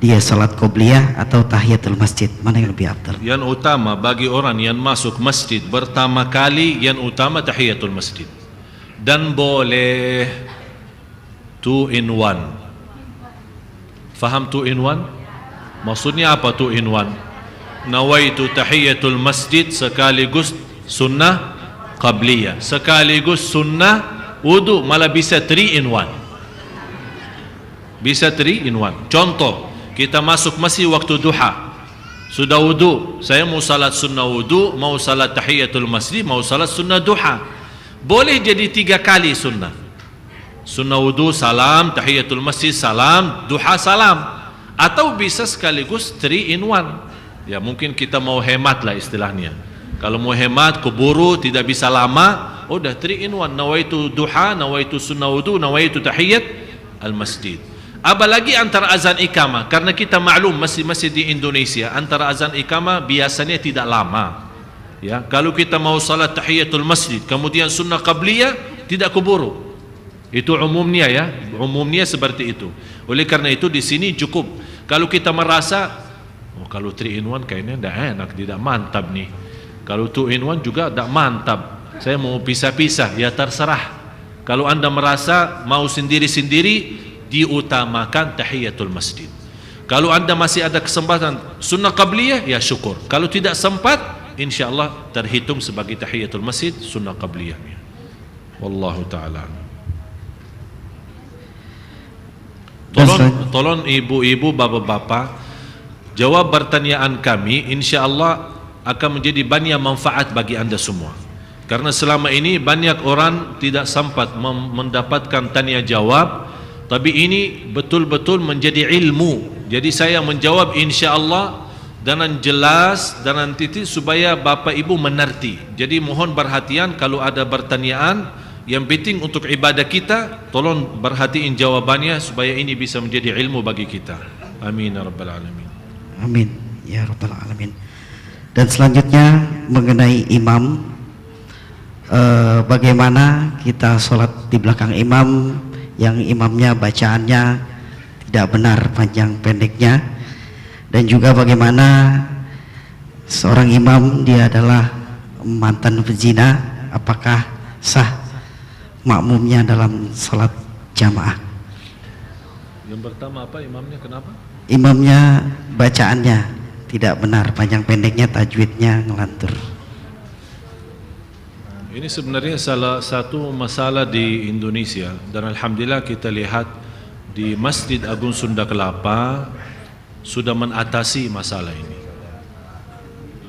dia salat qobliyah atau tahiyatul masjid? Mana yang lebih afdal? Yang utama bagi orang yang masuk masjid pertama kali, yang utama tahiyatul masjid. Dan boleh 2 in 1. Faham 2 in 1? Maksudnya apa 2 in 1? Nawaitu tahiyatul masjid sekaligus sunnah qabliyah, sekaligus sunnah wudu, malah bisa 3 in 1. Bisa 3 in 1. Contoh, kita masuk masjid waktu duha, sudah wudu, saya mau salat sunnah wudu, mau salat tahiyatul masjid, mau salat sunnah duha. Boleh jadi 3 kali sunnah. Sunnah wudu salam, tahiyatul masjid salam, duha salam. Atau bisa sekaligus 3 in 1. Ya mungkin kita mau hemat lah istilahnya. Kalau mau hemat, keburu, tidak bisa lama, udah 3 in 1. Nawaitu duha, nawaitu sunnah wudu, nawaitu tahiyat al-masjid. Apalagi antara azan iqamah, karena kita maklum masjid-masjid di Indonesia antara azan iqamah biasanya tidak lama. Ya, kalau kita mau salat tahiyatul masjid, kemudian sunnah qabliyah, tidak keburu. Itu umumnya ya, umumnya seperti itu. Oleh karena itu di sini cukup. Kalau kita merasa, oh kalau 3 in 1 kayaknya tidak enak, tidak mantap nih. Kalau 2 in 1 juga tidak mantap. Saya mau pisah-pisah, ya terserah. Kalau anda merasa mau sendiri-sendiri, diutamakan tahiyatul masjid. Kalau anda masih ada kesempatan sunnah qabliyah, ya syukur. Kalau tidak sempat, insyaallah terhitung sebagai tahiyatul masjid sunnah qabliyahnya. Wallahu ta'ala. Tolong ibu-ibu, bapak-bapak, jawab pertanyaan kami, insyaallah akan menjadi banyak manfaat bagi anda semua. Karena selama ini banyak orang tidak sempat mendapatkan tanya jawab, tapi ini betul-betul menjadi ilmu. Jadi saya menjawab insyaallah dengan jelas dan titik supaya bapak ibu mengerti. Jadi mohon perhatian kalau ada pertanyaan yang penting untuk ibadah kita, tolong perhatiin jawabannya supaya ini bisa menjadi ilmu bagi kita. Amin ya rabbal alamin. Amin ya rabbal alamin. Dan selanjutnya mengenai imam, bagaimana kita sholat di belakang imam yang imamnya bacaannya tidak benar panjang pendeknya, dan juga bagaimana seorang imam dia adalah mantan pezina, apakah sah makmumnya dalam salat jamaah? Yang pertama apa, imamnya kenapa? Imamnya bacaannya tidak benar panjang pendeknya, tajwidnya ngelantur. Ini sebenarnya salah satu masalah di Indonesia, dan alhamdulillah kita lihat di Masjid Agung Sunda Kelapa sudah mengatasi masalah ini.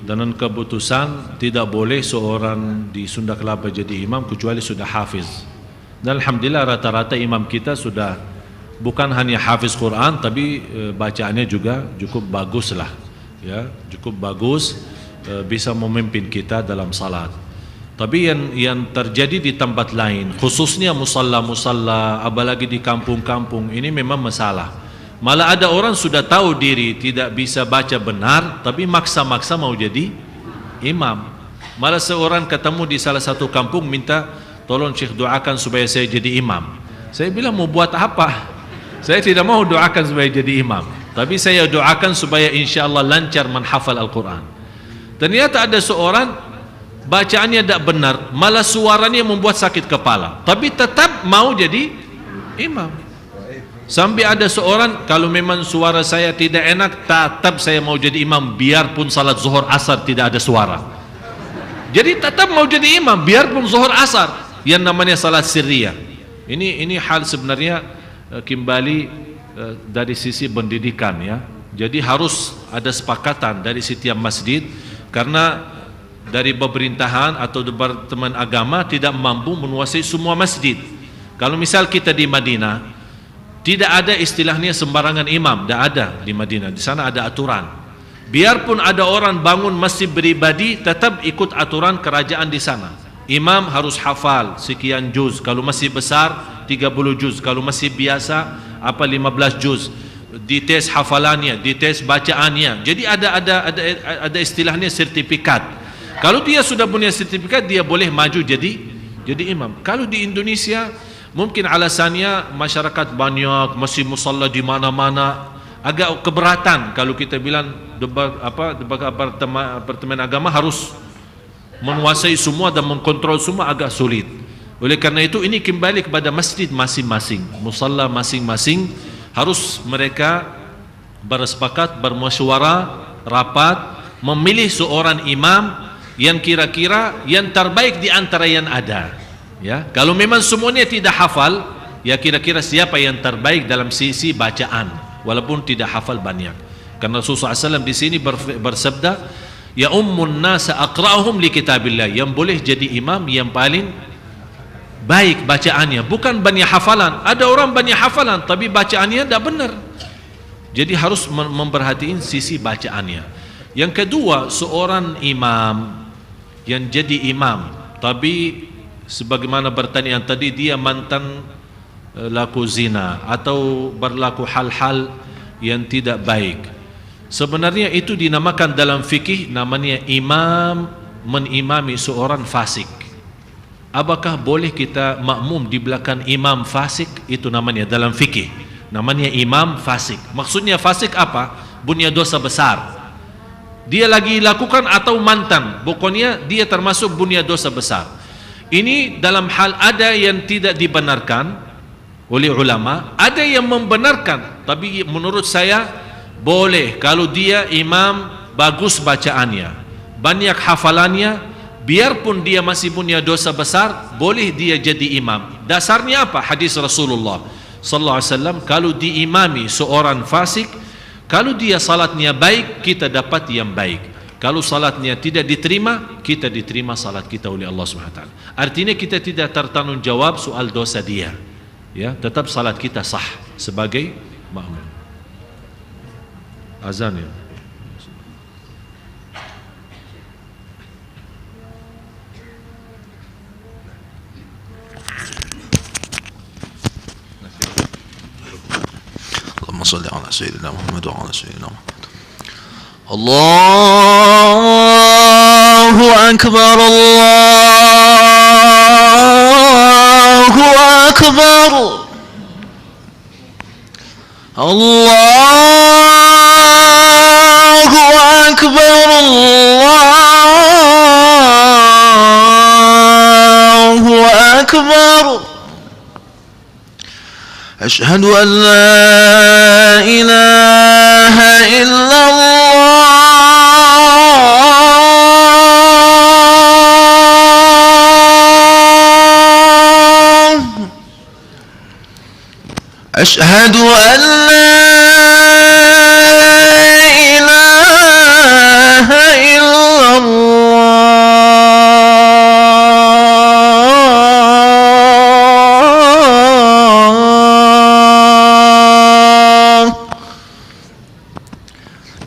Dan keputusan tidak boleh seorang di Sunda Kelapa jadi imam kecuali sudah hafiz. Dan alhamdulillah rata-rata imam kita sudah bukan hanya hafiz Quran, tapi bacaannya juga cukup bagus lah, ya, cukup bagus, bisa memimpin kita dalam salat. Tapi yang terjadi di tempat lain, khususnya musalla-musalla, apalagi di kampung-kampung, ini memang masalah. Malah ada orang sudah tahu diri tidak bisa baca benar, tapi maksa-maksa mau jadi imam. Malah seorang ketemu di salah satu kampung minta, tolong Syekh doakan supaya saya jadi imam. Saya bilang, mau buat apa? Saya tidak mau doakan supaya jadi imam, tapi saya doakan supaya insyaallah lancar menghafal Al-Quran. Ternyata ada seorang bacaannya tidak benar, malah suaranya membuat sakit kepala, tapi tetap mau jadi imam. Sampai ada seorang, kalau memang suara saya tidak enak, tetap saya mau jadi imam biarpun salat zuhur asar tidak ada suara. Jadi tetap mau jadi imam biarpun zuhur asar, yang namanya salat sirriyah. Ini hal sebenarnya kembali dari sisi pendidikan, ya. Jadi harus ada sepakatan dari setiap masjid, karena dari pemerintahan atau departemen agama tidak mampu menguasai semua masjid. Kalau misal kita di Madinah, Tidak ada istilahnya sembarangan imam, tidak ada di Madinah. Di sana ada aturan. Biarpun ada orang bangun masjid pribadi, tetap ikut aturan kerajaan di sana. Imam harus hafal sekian juz. Kalau masjid besar 30 juz. Kalau masjid biasa 15 juz. Dites hafalannya, dites bacaannya. Jadi ada istilahnya sertifikat. Kalau dia sudah punya sertifikat, dia boleh maju jadi imam. Kalau di Indonesia mungkin alasannya masyarakat banyak, masih musalla di mana-mana, agak keberatan kalau kita bilang departemen agama harus menguasai semua dan mengkontrol semua, agak sulit. Oleh karena itu ini kembali kepada masjid masing-masing, musalla masing-masing, harus mereka bersepakat, bermusyawarah, rapat, memilih seorang imam yang kira-kira yang terbaik di antara yang ada. Ya, kalau memang semuanya tidak hafal, ya kira-kira siapa yang terbaik dalam sisi bacaan, walaupun tidak hafal banyak. Karena Rasulullah SAW di sini bersabda, ya ummun nasa aqra'uhum li kitabillah, yang boleh jadi imam yang paling baik bacaannya, bukan banyak hafalan. Ada orang banyak hafalan tapi bacaannya tidak benar. Jadi harus memperhatikan sisi bacaannya. Yang kedua, seorang imam yang jadi imam tapi sebagaimana pertanyaan tadi, dia mantan laku zina atau berlaku hal-hal yang tidak baik, sebenarnya itu dinamakan dalam fikih namanya imam menimami seorang fasik. Apakah boleh kita makmum di belakang imam fasik? Itu namanya dalam fikih, namanya imam fasik. Maksudnya fasik apa? Punya dosa besar. Dia lagi lakukan atau mantan, pokoknya dia termasuk punya dosa besar. Ini dalam hal ada yang tidak dibenarkan oleh ulama, ada yang membenarkan, tapi menurut saya boleh kalau dia imam bagus bacaannya, banyak hafalannya, biarpun dia masih punya dosa besar, boleh dia jadi imam. Dasarnya apa? Hadis Rasulullah sallallahu alaihi wasallam, kalau diimami seorang fasik, kalau dia salatnya baik, kita dapat yang baik. Kalau salatnya tidak diterima, kita diterima salat kita oleh Allah SWT. Artinya kita tidak tertanggung jawab soal dosa dia. Ya, tetap salat kita sah sebagai makmum. Azan ya. Allahumma salli ala sayyidina Muhammad wa ala sayyidina Muhammad. Allahu akbar, Allahu akbar, Allahu akbar, Allahu akbar. أشهد أن لا إله إلا الله أشهد أن لا إله إلا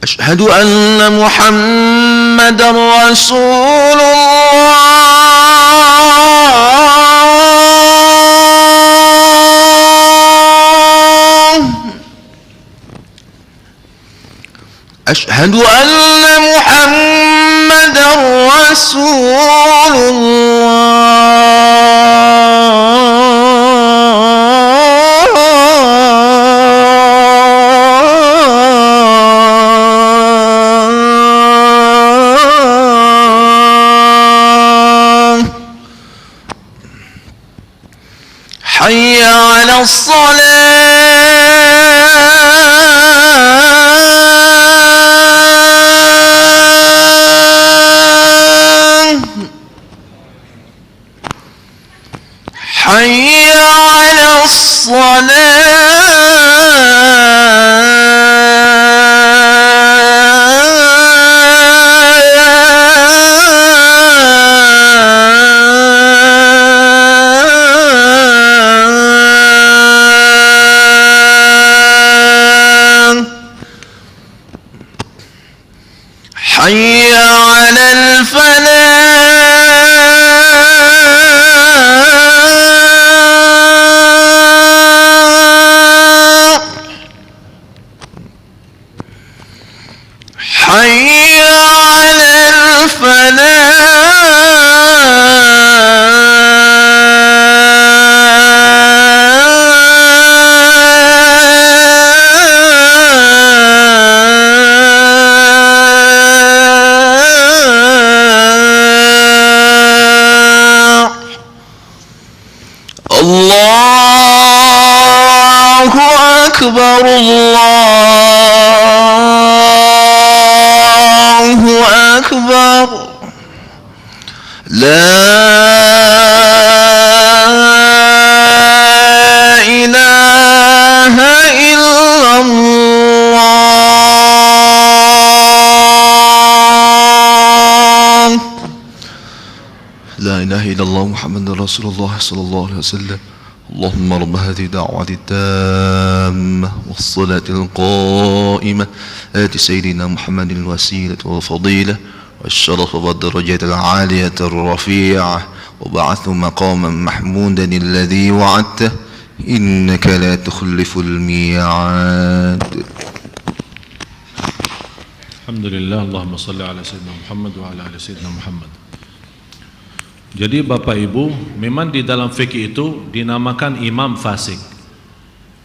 أشهد أن محمدا رسول الله أشهد أن محمدا رسول حي على الصلاة حي على الصلاة أكبر لا إله إلا الله لا إله إلا الله محمد رسول الله صلى الله عليه وسلم اللهم رب هذه الدعوة التامة والصلاة القائمة آت سيدنا محمد الوسيلة والفضيلة والشرف والدرجة العالية الرفيعة وبعث مقاما محمودا الذي وعدته إنك لا تخلف الميعاد. الحمد لله. اللهم صل على سيدنا محمد وعلى آل سيدنا محمد. Jadi Bapak Ibu, memang di dalam fikih itu dinamakan imam fasik.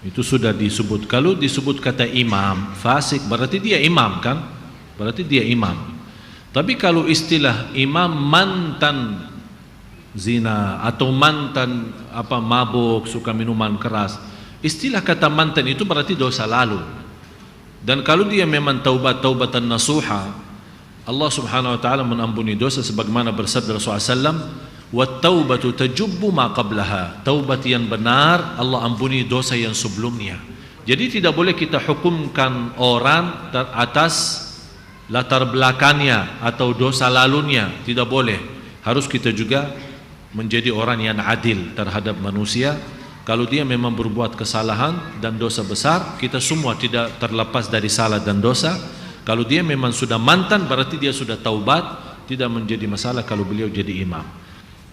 Itu sudah disebut. Kalau disebut kata imam fasik berarti dia imam kan? Berarti dia imam. Tapi kalau istilah imam mantan zina atau mantan mabuk, suka minuman keras, istilah kata mantan itu berarti dosa lalu. Dan kalau dia memang taubatan nasuha, Allah Subhanahu wa taala mengampuni dosa sebagaimana bersabda Rasulullah SAW, "Wat taubatu tajubbu ma qablaha." Taubat yang benar Allah ampuni dosa yang sebelumnya. Jadi tidak boleh kita hukumkan orang atas latar belakangnya atau dosa lalunya, tidak boleh. Harus kita juga menjadi orang yang adil terhadap manusia. Kalau dia memang berbuat kesalahan dan dosa besar, kita semua tidak terlepas dari salah dan dosa. Kalau dia memang sudah mantan berarti dia sudah taubat, tidak menjadi masalah kalau beliau jadi imam.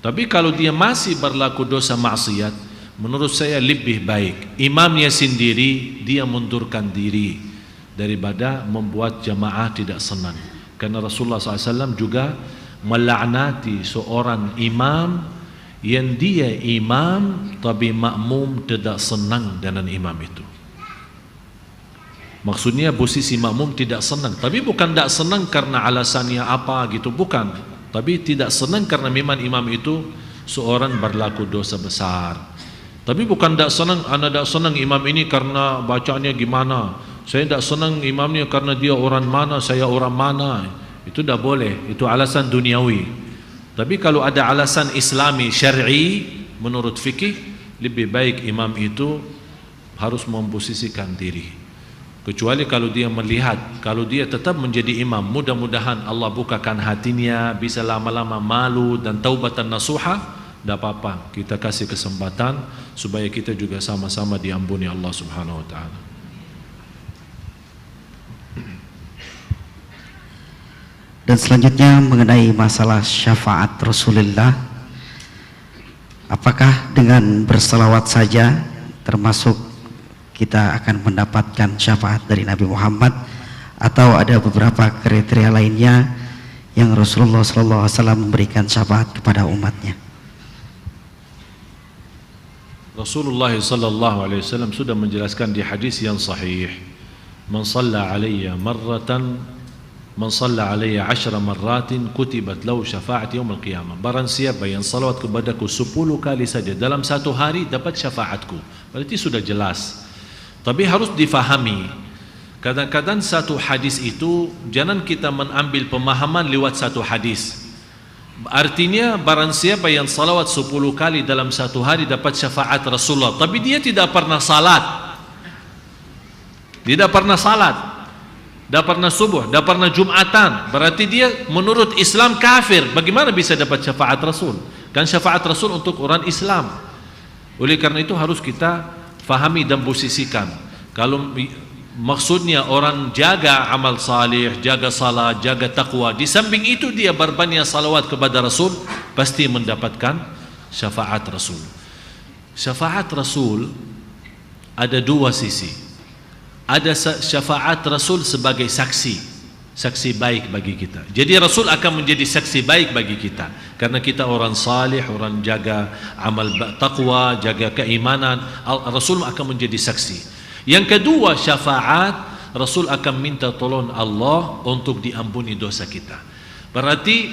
Tapi kalau dia masih berlaku dosa maksiat, menurut saya lebih baik imamnya sendiri dia mundurkan diri daripada membuat jamaah tidak senang. Karena Rasulullah SAW juga melaknati seorang imam yang dia imam tapi makmum tidak senang dengan imam itu. Maksudnya posisi makmum tidak senang, tapi bukan tidak senang karena alasannya apa gitu, bukan. Tapi tidak senang karena memang imam itu seorang berlaku dosa besar. Tapi bukan tidak senang, anda tidak senang imam ini karena bacaannya gimana. Saya tidak senang imamnya karena dia orang mana, saya orang mana. Itu tidak boleh, itu alasan duniawi. Tapi kalau ada alasan islami, syar'i, menurut fikih, lebih baik imam itu harus memposisikan diri. Kecuali kalau dia melihat, kalau dia tetap menjadi imam, mudah-mudahan Allah bukakan hatinya, bisa lama-lama malu dan taubatan nasuha, tidak apa-apa. Kita kasih kesempatan supaya kita juga sama-sama diampuni Allah Subhanahu wa taala. Dan selanjutnya mengenai masalah syafaat Rasulullah, apakah dengan berselawat saja termasuk kita akan mendapatkan syafaat dari Nabi Muhammad, atau ada beberapa kriteria lainnya yang Rasulullah SAW memberikan syafaat kepada umatnya? Rasulullah SAW sudah menjelaskan di hadis yang sahih, man shalla alayya marratan, man shalla alayya 10 marratin kutibat lahu syafa'at yaumil qiyamah. Barang siapa yang salawat kepadaku 10 kali saja dalam satu hari dapat syafaatku. Berarti sudah jelas. Tapi harus difahami, kadang-kadang satu hadis itu jangan kita mengambil pemahaman lewat satu hadis. Artinya barang siapa yang salawat 10 kali dalam satu hari dapat syafaat Rasulullah, tapi dia tidak pernah salat, tidak pernah salat, tidak pernah subuh, tidak pernah jumatan, berarti dia menurut Islam kafir. Bagaimana bisa dapat syafaat Rasul? Kan syafaat Rasul untuk orang Islam. Oleh karena itu harus kita fahami dan posisikan. Kalau maksudnya orang jaga amal salih, jaga salat, jaga taqwa, di samping itu dia berbanyak salawat kepada Rasul, pasti mendapatkan syafaat Rasul. Syafaat Rasul ada dua sisi. Ada syafaat Rasul sebagai saksi, saksi baik bagi kita. Jadi Rasul akan menjadi saksi baik bagi kita karena kita orang salih, orang jaga amal taqwa, jaga keimanan. Rasul akan menjadi saksi. Yang kedua, syafaat Rasul akan minta tolong Allah untuk diampuni dosa kita. Berarti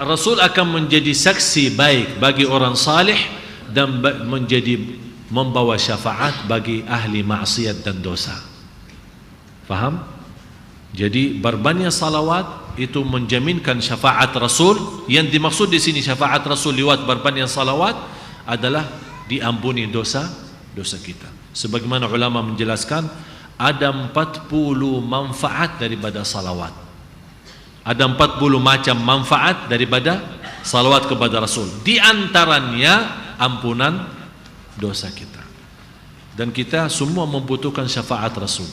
Rasul akan menjadi saksi baik bagi orang salih dan menjadi membawa syafaat bagi ahli maksiat dan dosa. Faham? Jadi berbanyak salawat itu menjaminkan syafaat Rasul. Yang dimaksud di sini syafaat Rasul lewat berbanyak salawat adalah diampuni dosa kita. Sebagaimana ulama menjelaskan, ada 40 manfaat daripada salawat. Ada 40 macam manfaat daripada salawat kepada Rasul. Di antaranya ampunan dosa kita. Dan kita semua membutuhkan syafaat Rasul.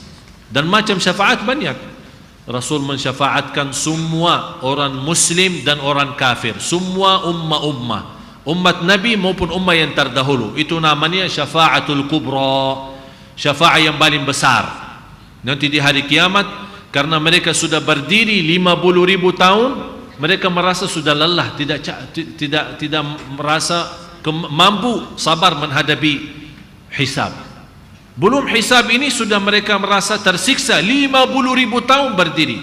Dan macam syafaat banyak. Rasul mensyafaatkan semua orang muslim dan orang kafir, semua umat Nabi maupun umat yang terdahulu. Itu namanya syafaatul kubra, syafaat yang paling besar. Nanti di hari kiamat, karena mereka sudah berdiri 50.000 tahun, mereka merasa sudah lelah, tidak merasa mampu sabar menghadapi hisab. Belum hisab ini sudah mereka merasa tersiksa 50.000 tahun berdiri.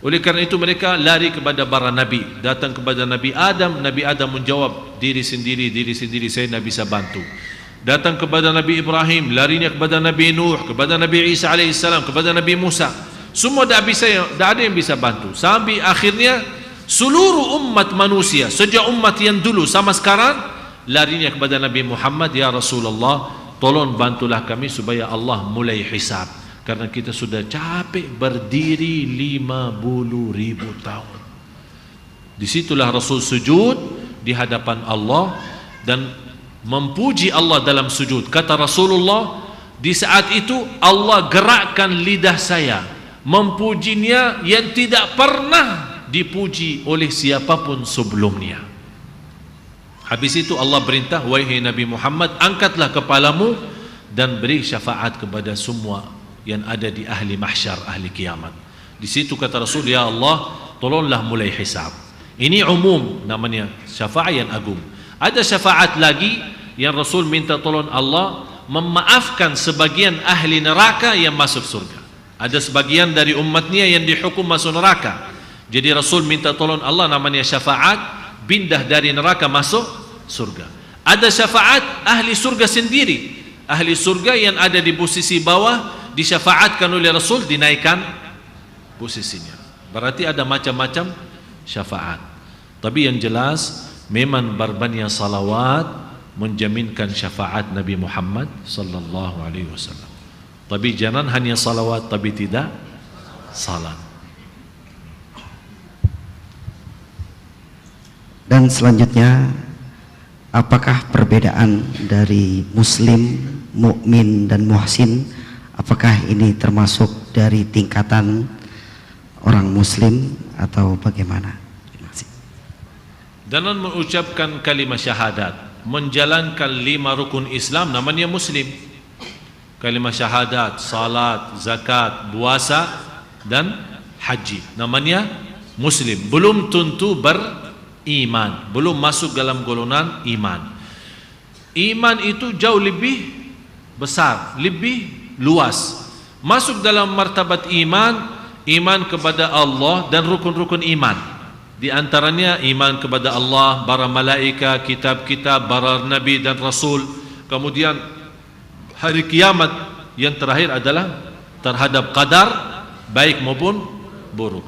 Oleh karena itu mereka lari kepada para nabi, datang kepada Nabi Adam. Nabi Adam menjawab, diri sendiri saya tidak bisa bantu. Datang kepada Nabi Ibrahim, larinya kepada Nabi Nuh, kepada Nabi Isa alaihissalam, kepada Nabi Musa. Semua tidak ada yang bisa bantu. Sampai akhirnya seluruh umat manusia, sejak umat yang dulu sama sekarang, larinya kepada Nabi Muhammad, ya Rasulullah, tolong bantulah kami supaya Allah mulai hisab, karena kita sudah capek berdiri 50.000 tahun. Disitulah Rasul sujud di hadapan Allah dan memuji Allah dalam sujud. Kata Rasulullah, di saat itu Allah gerakkan lidah saya memujinya yang tidak pernah dipuji oleh siapapun sebelumnya. Habis itu Allah berintah, wahai Nabi Muhammad, angkatlah kepalamu dan beri syafaat kepada semua yang ada di ahli mahsyar, ahli kiamat. Di situ kata Rasul, ya Allah, tolonglah mulai hisab. Ini umum, namanya syafaat yang agung. Ada syafaat lagi yang Rasul minta tolong Allah memaafkan sebagian ahli neraka yang masuk surga. Ada sebagian dari umatnya yang dihukum masuk neraka. Jadi Rasul minta tolong Allah, namanya syafaat, pindah dari neraka masuk surga. Ada syafaat ahli surga sendiri. Ahli surga yang ada di posisi bawah disyafaatkan oleh Rasul, dinaikkan posisinya. Berarti ada macam-macam syafaat. Tapi yang jelas memang berbanyak salawat menjaminkan syafaat Nabi Muhammad sallallahu alaihi wasallam. Tapi jangan hanya salawat tapi tidak salat. Dan selanjutnya, apakah perbedaan dari muslim, mukmin dan muhsin? Apakah ini termasuk dari tingkatan orang muslim atau bagaimana? Terima kasih. Dengan mengucapkan kalimat syahadat, menjalankan 5 rukun Islam, namanya muslim. Kalimat syahadat, salat, zakat, puasa dan haji, namanya muslim. Belum tentu beriman, belum masuk dalam golongan iman. Iman itu jauh lebih besar, lebih luas. Masuk dalam martabat iman, iman kepada Allah dan rukun-rukun iman. Di antaranya iman kepada Allah, para malaikat, kitab-kitab, para nabi dan rasul. Kemudian hari kiamat, yang terakhir adalah terhadap qadar baik maupun buruk.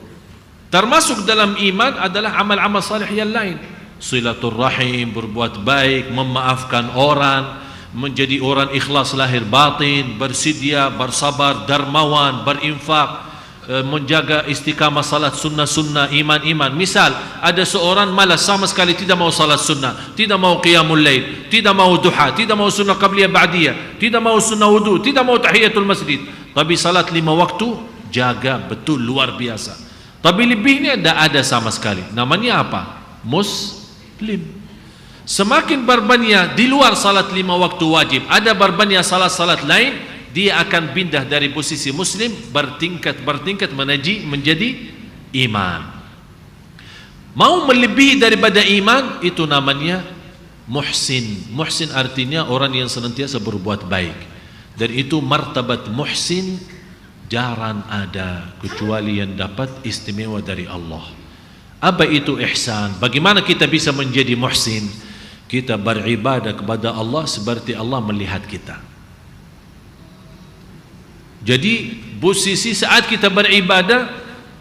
Termasuk dalam iman adalah amal-amal salih yang lain. Silaturrahim, berbuat baik, memaafkan orang, menjadi orang ikhlas lahir batin, bersedia, bersabar, dermawan, berinfak, menjaga istiqamah salat sunnah-sunnah, iman-iman. Misal, ada seorang malas sama sekali tidak mau salat sunnah, tidak mau qiyamul lail, tidak mau duha, tidak mau sunnah qabliyah ba'diyah, tidak mau sunnah wudu, tidak mau tahiyatul masjid. Tapi salat 5 waktu, jaga betul, luar biasa. Tapi lebihnya tidak ada sama sekali. Namanya apa? Muslim. Semakin berbanyak di luar salat 5 waktu wajib, ada berbanyak salat-salat lain, dia akan pindah dari posisi muslim bertingkat menjadi iman. Mau melebihi daripada iman, itu namanya muhsin. Muhsin artinya orang yang senantiasa berbuat baik. Dan itu martabat muhsin jarang ada kecuali yang dapat istimewa dari Allah. Apa itu ihsan? Bagaimana kita bisa menjadi muhsin? Kita beribadah kepada Allah seperti Allah melihat kita. Jadi posisi saat kita beribadah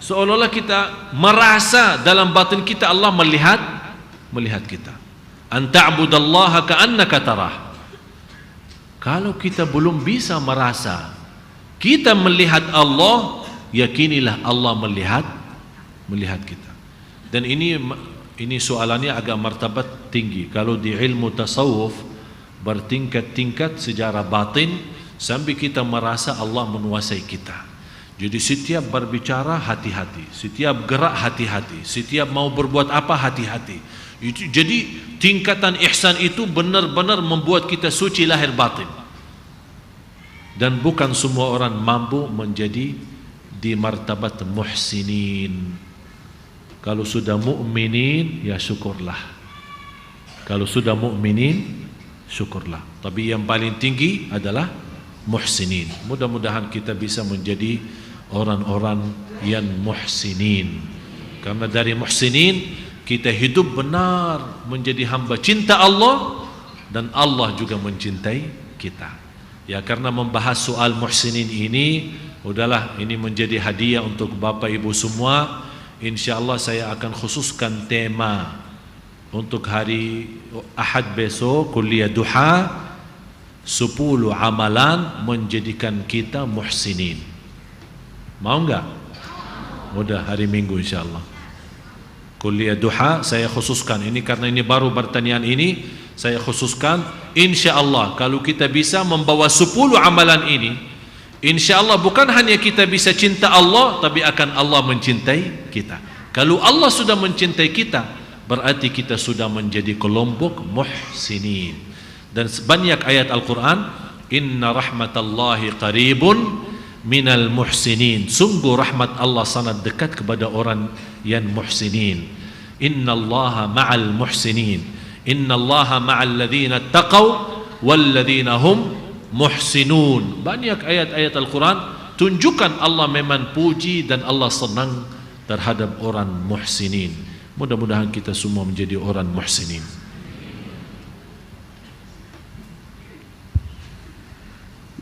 seolah-olah kita merasa dalam batin kita Allah melihat kita. An ta'budallaha ka'annaka tarah. Kalau kita belum bisa merasa kita melihat Allah, yakinilah Allah melihat kita. Dan ini soalannya agak martabat tinggi. Kalau di ilmu tasawuf bertingkat-tingkat secara batin sampai kita merasa Allah menguasai kita. Jadi setiap berbicara hati-hati, setiap gerak hati-hati, setiap mau berbuat apa hati-hati. Jadi tingkatan ihsan itu benar-benar membuat kita suci lahir batin. Dan bukan semua orang mampu menjadi di martabat muhsinin. Kalau sudah mu'minin ya syukurlah. Kalau sudah mu'minin syukurlah. Tapi yang paling tinggi adalah muhsinin. Mudah-mudahan kita bisa menjadi orang-orang yang muhsinin. Karena dari muhsinin kita hidup benar menjadi hamba cinta Allah dan Allah juga mencintai kita. Ya, karena membahas soal muhsinin ini, udahlah ini menjadi hadiah untuk Bapak Ibu semua. InsyaAllah saya akan khususkan tema untuk hari Ahad besok, kuliah duha, 10 amalan menjadikan kita muhsinin. Mau enggak? Mudah hari Minggu insyaAllah. Kuliah duha saya khususkan ini karena ini baru pertanyaan ini. Saya khususkan, insya Allah kalau kita bisa membawa 10 amalan ini, insya Allah bukan hanya kita bisa cinta Allah, tapi akan Allah mencintai kita. Kalau Allah sudah mencintai kita, berarti kita sudah menjadi kelompok muhsinin. Dan banyak ayat Al-Quran, inna rahmatallahi qaribun minal muhsinin. Sungguh rahmat Allah sangat dekat kepada orang yang muhsinin. Inna allaha ma'al muhsinin. Inna allaha ma'al ladhina taqaw wal ladhina hum muhsinun. Banyak ayat-ayat Al-Quran tunjukkan Allah memang puji dan Allah senang terhadap orang muhsinin. Mudah-mudahan kita semua menjadi orang muhsinin.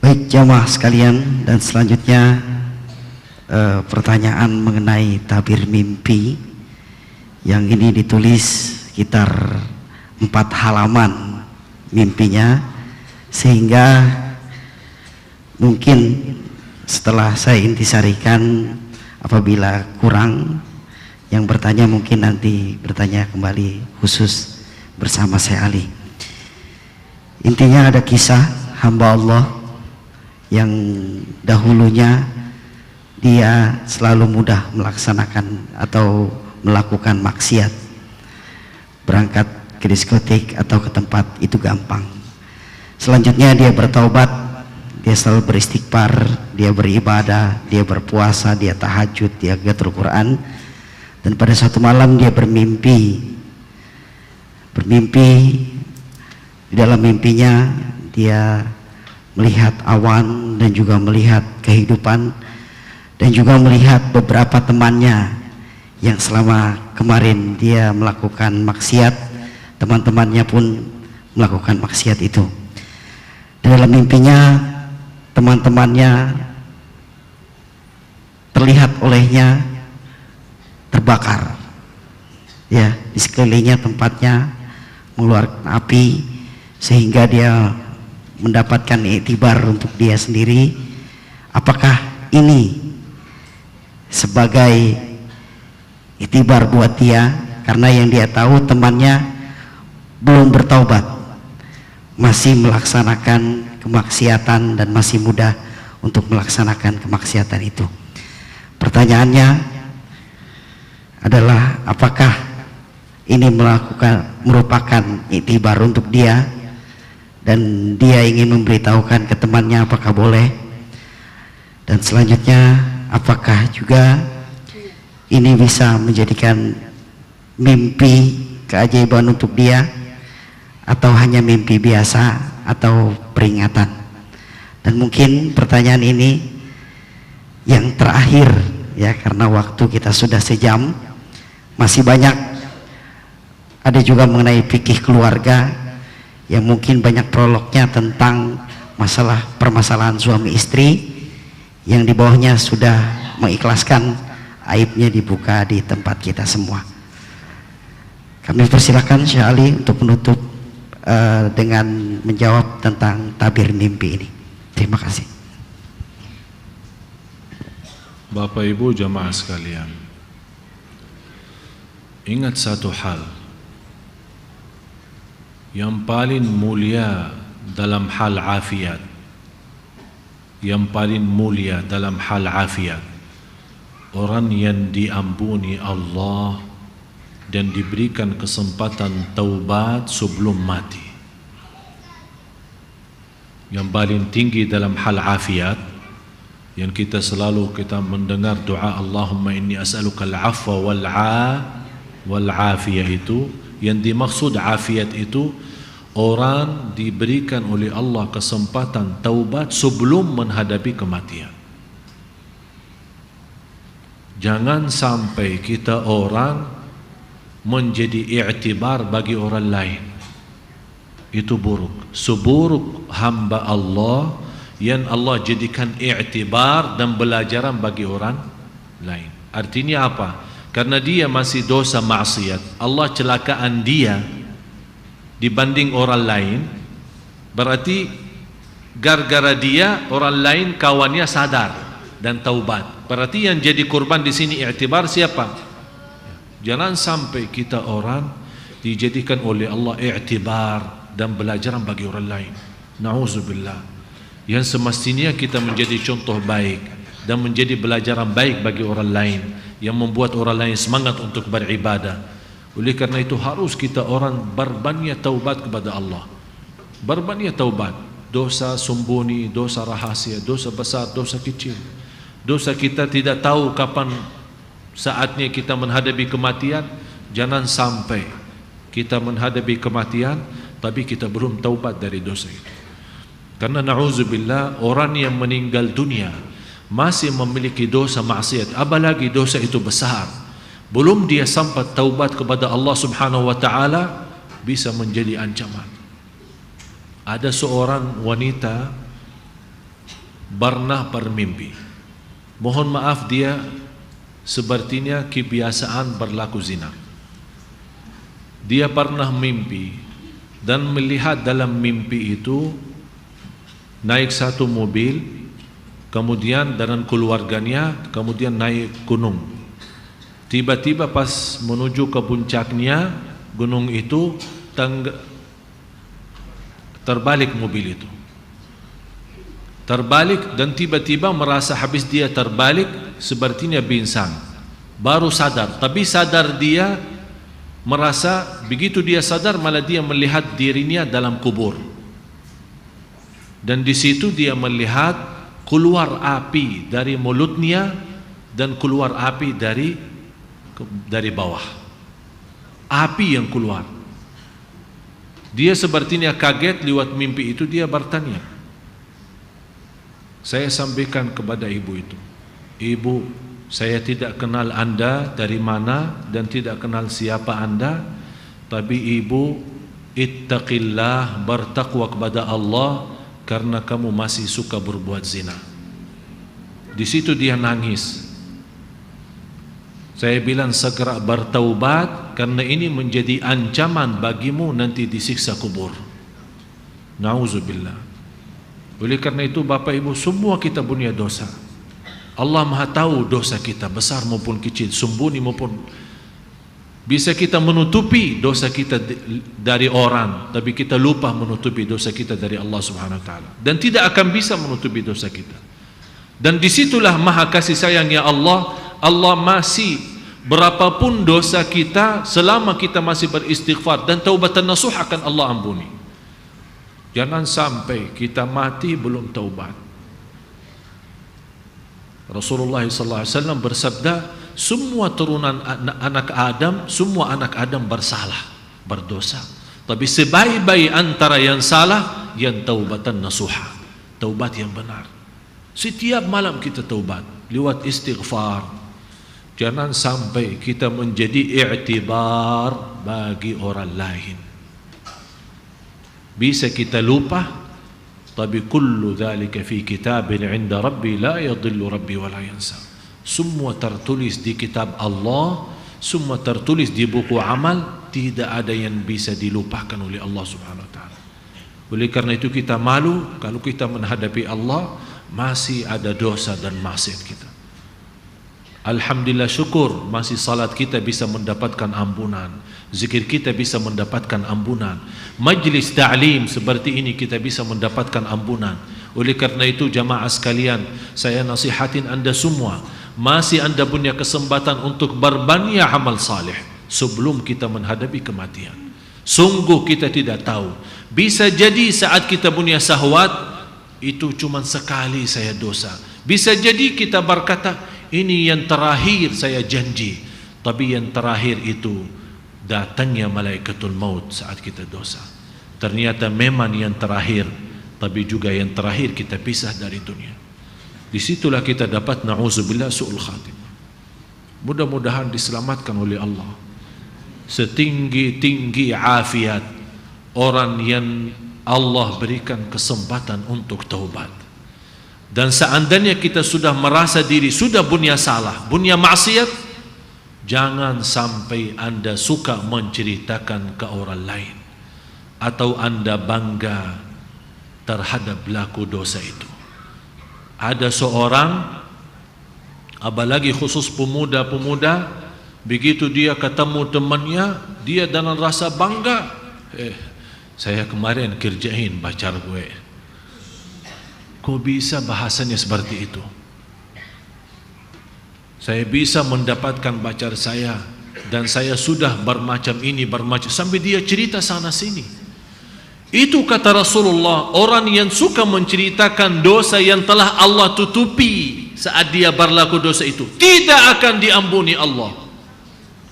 Baik jamaah sekalian, dan selanjutnya pertanyaan mengenai tabir mimpi yang ini ditulis sekitar 4 halaman mimpinya, sehingga mungkin setelah saya intisarikan apabila kurang yang bertanya mungkin nanti bertanya kembali khusus bersama saya Ali. Intinya ada kisah hamba Allah yang dahulunya dia selalu mudah melaksanakan atau melakukan maksiat, berangkat ke diskotik atau ke tempat itu gampang. Selanjutnya dia bertaubat, dia selalu beristighfar, dia beribadah, dia berpuasa, dia tahajud, dia giatul Quran. Dan pada suatu malam dia bermimpi di dalam mimpinya dia melihat awan dan juga melihat kehidupan dan juga melihat beberapa temannya yang selama kemarin dia melakukan maksiat, teman-temannya pun melakukan maksiat itu. Dalam mimpinya teman-temannya terlihat olehnya terbakar. Ya, di sekelilingnya tempatnya mengeluarkan api sehingga dia mendapatkan iktibar untuk dia sendiri. Apakah ini sebagai iktibar buat dia? Karena yang dia tahu temannya belum bertaubat, masih melaksanakan kemaksiatan dan masih mudah untuk melaksanakan kemaksiatan itu. Pertanyaannya adalah apakah ini merupakan iktibar untuk dia dan dia ingin memberitahukan ke temannya apakah boleh? Dan selanjutnya apakah juga ini bisa menjadikan mimpi keajaiban untuk dia atau hanya mimpi biasa atau peringatan? Dan mungkin pertanyaan ini yang terakhir ya, karena waktu kita sudah sejam. Masih banyak, ada juga mengenai fikih keluarga yang mungkin banyak prolognya tentang masalah permasalahan suami istri yang di bawahnya sudah mengikhlaskan aibnya dibuka di tempat kita semua. Kami persilakan Syekh Ali untuk menutup dengan menjawab tentang tabir mimpi ini. Terima kasih. Bapak Ibu jamaah sekalian, ingat satu hal, yang paling mulia dalam hal afiat, yang paling mulia dalam hal afiat, orang yang diampuni Allah dan diberikan kesempatan taubat sebelum mati. Yang paling tinggi dalam hal afiat, yang kita selalu mendengar doa Allahumma inni as'aluka al-'afwa wal-'afiyah, itu yang dimaksud afiat itu orang diberikan oleh Allah kesempatan taubat sebelum menghadapi kematian. Jangan sampai kita orang menjadi i'tibar bagi orang lain. Itu buruk. Seburuk hamba Allah yang Allah jadikan i'tibar dan belajaran bagi orang lain. Artinya apa? Karena dia masih dosa maksiat, Allah celakaan dia dibanding orang lain. Berarti gara-gara dia orang lain kawannya sadar dan taubat. Berarti yang jadi korban di sini i'tibar siapa? Jangan sampai kita orang dijadikan oleh Allah i'tibar dan belajaran bagi orang lain. Na'udzubillah. Yang semestinya kita menjadi contoh baik dan menjadi belajaran baik bagi orang lain, yang membuat orang lain semangat untuk beribadah. Oleh karena itu harus kita orang berbanyak taubat kepada Allah. Berbanyak taubat. Dosa sembunyi, dosa rahasia, dosa besar, dosa kecil. Dosa kita tidak tahu kapan saatnya kita menghadapi kematian. Jangan sampai kita menghadapi kematian tapi kita belum taubat dari dosa itu. Karena na'udzubillah, orang yang meninggal dunia masih memiliki dosa maksiat, apalagi dosa itu besar, belum dia sampai taubat kepada Allah Subhanahu wa taala, bisa menjadi ancaman. Ada seorang wanita pernah bermimpi. Mohon maaf, dia sepertinya kebiasaan berlaku zina. Dia pernah mimpi dan melihat dalam mimpi itu naik satu mobil, kemudian dengan keluarganya, kemudian naik gunung. Tiba-tiba pas menuju ke puncaknya gunung itu, terbalik mobil itu. Terbalik dan tiba-tiba merasa habis dia terbalik, sepertinya pingsan. Baru sadar, tapi sadar dia merasa, begitu dia sadar malah dia melihat dirinya dalam kubur. Dan di situ dia melihat keluar api dari mulutnya dan keluar api dari bawah. Api yang keluar. Dia sepertinya kaget lewat mimpi itu. Dia bertanya. Saya sampaikan kepada ibu itu, ibu, saya tidak kenal anda dari mana dan tidak kenal siapa anda, tapi ibu ittaqillah, bertakwa kepada Allah, karena kamu masih suka berbuat zina. Di situ dia nangis. Saya bilang segera bertaubat, karena ini menjadi ancaman bagimu nanti disiksa kubur. Na'udzubillah. Oleh karena itu Bapak Ibu, semua kita punya dosa. Allah Maha tahu dosa kita, besar maupun kecil, sembunyi maupun. Bisa kita menutupi dosa kita dari orang, tapi kita lupa menutupi dosa kita dari Allah Subhanahu wa taala, dan tidak akan bisa menutupi dosa kita. Dan disitulah maha kasih sayangnya Allah. Allah masih, berapapun dosa kita, selama kita masih beristighfar dan taubatan nasuh, akan Allah ampuni. Jangan sampai kita mati belum taubat. Rasulullah SAW bersabda, semua turunan anak Adam, semua anak Adam bersalah, berdosa. Tapi sebaik-baik antara yang salah, yang taubatan nasuha, taubat yang benar. Setiap malam kita taubat lewat istighfar. Jangan sampai kita menjadi i'tibar bagi orang lain. Bisa kita lupa, Tapi kullu dzalika fi kitabin 'inda rabbi la yadhillu rabbi wa la yansa. Semua tertulis di kitab Allah, semua tertulis di buku amal, tidak ada yang bisa dilupakan oleh Allah Subhanahu wa taala. Oleh karena itu kita malu kalau kita menghadapi Allah masih ada dosa dan maksiat kita. Alhamdulillah, syukur masih salat kita bisa mendapatkan ampunan, zikir kita bisa mendapatkan ampunan, majlis ta'lim seperti ini kita bisa mendapatkan ampunan. Oleh karena itu jamaah sekalian, saya nasihatin anda semua, masih anda punya kesempatan untuk berbanyak amal saleh sebelum kita menghadapi kematian. Sungguh kita tidak tahu, bisa jadi saat kita punya syahwat itu cuma sekali saya dosa, bisa jadi kita berkata ini yang terakhir saya janji, tapi yang terakhir itu datangnya malaikatul maut saat kita dosa. Ternyata memang yang terakhir, tapi juga yang terakhir kita pisah dari dunia. Disitulah kita dapat na'udzubillah su'ul khatimah. Mudah-mudahan diselamatkan oleh Allah. Setinggi-tinggi afiat orang yang Allah berikan kesempatan untuk taubat. Dan seandainya kita sudah merasa diri sudah punya salah, punya maksiat, jangan sampai anda suka menceritakan ke orang lain atau anda bangga terhadap pelaku dosa itu. Ada seorang, apalagi khusus pemuda-pemuda, begitu dia ketemu temannya, dia dengan rasa bangga, saya kemarin kerjain pacar gue. Kok bisa bahasanya seperti itu? Saya bisa mendapatkan pacar saya dan saya sudah bermacam ini, bermacam, sampai dia cerita sana sini. Itu kata Rasulullah, orang yang suka menceritakan dosa yang telah Allah tutupi saat dia berlaku dosa itu tidak akan diampuni Allah.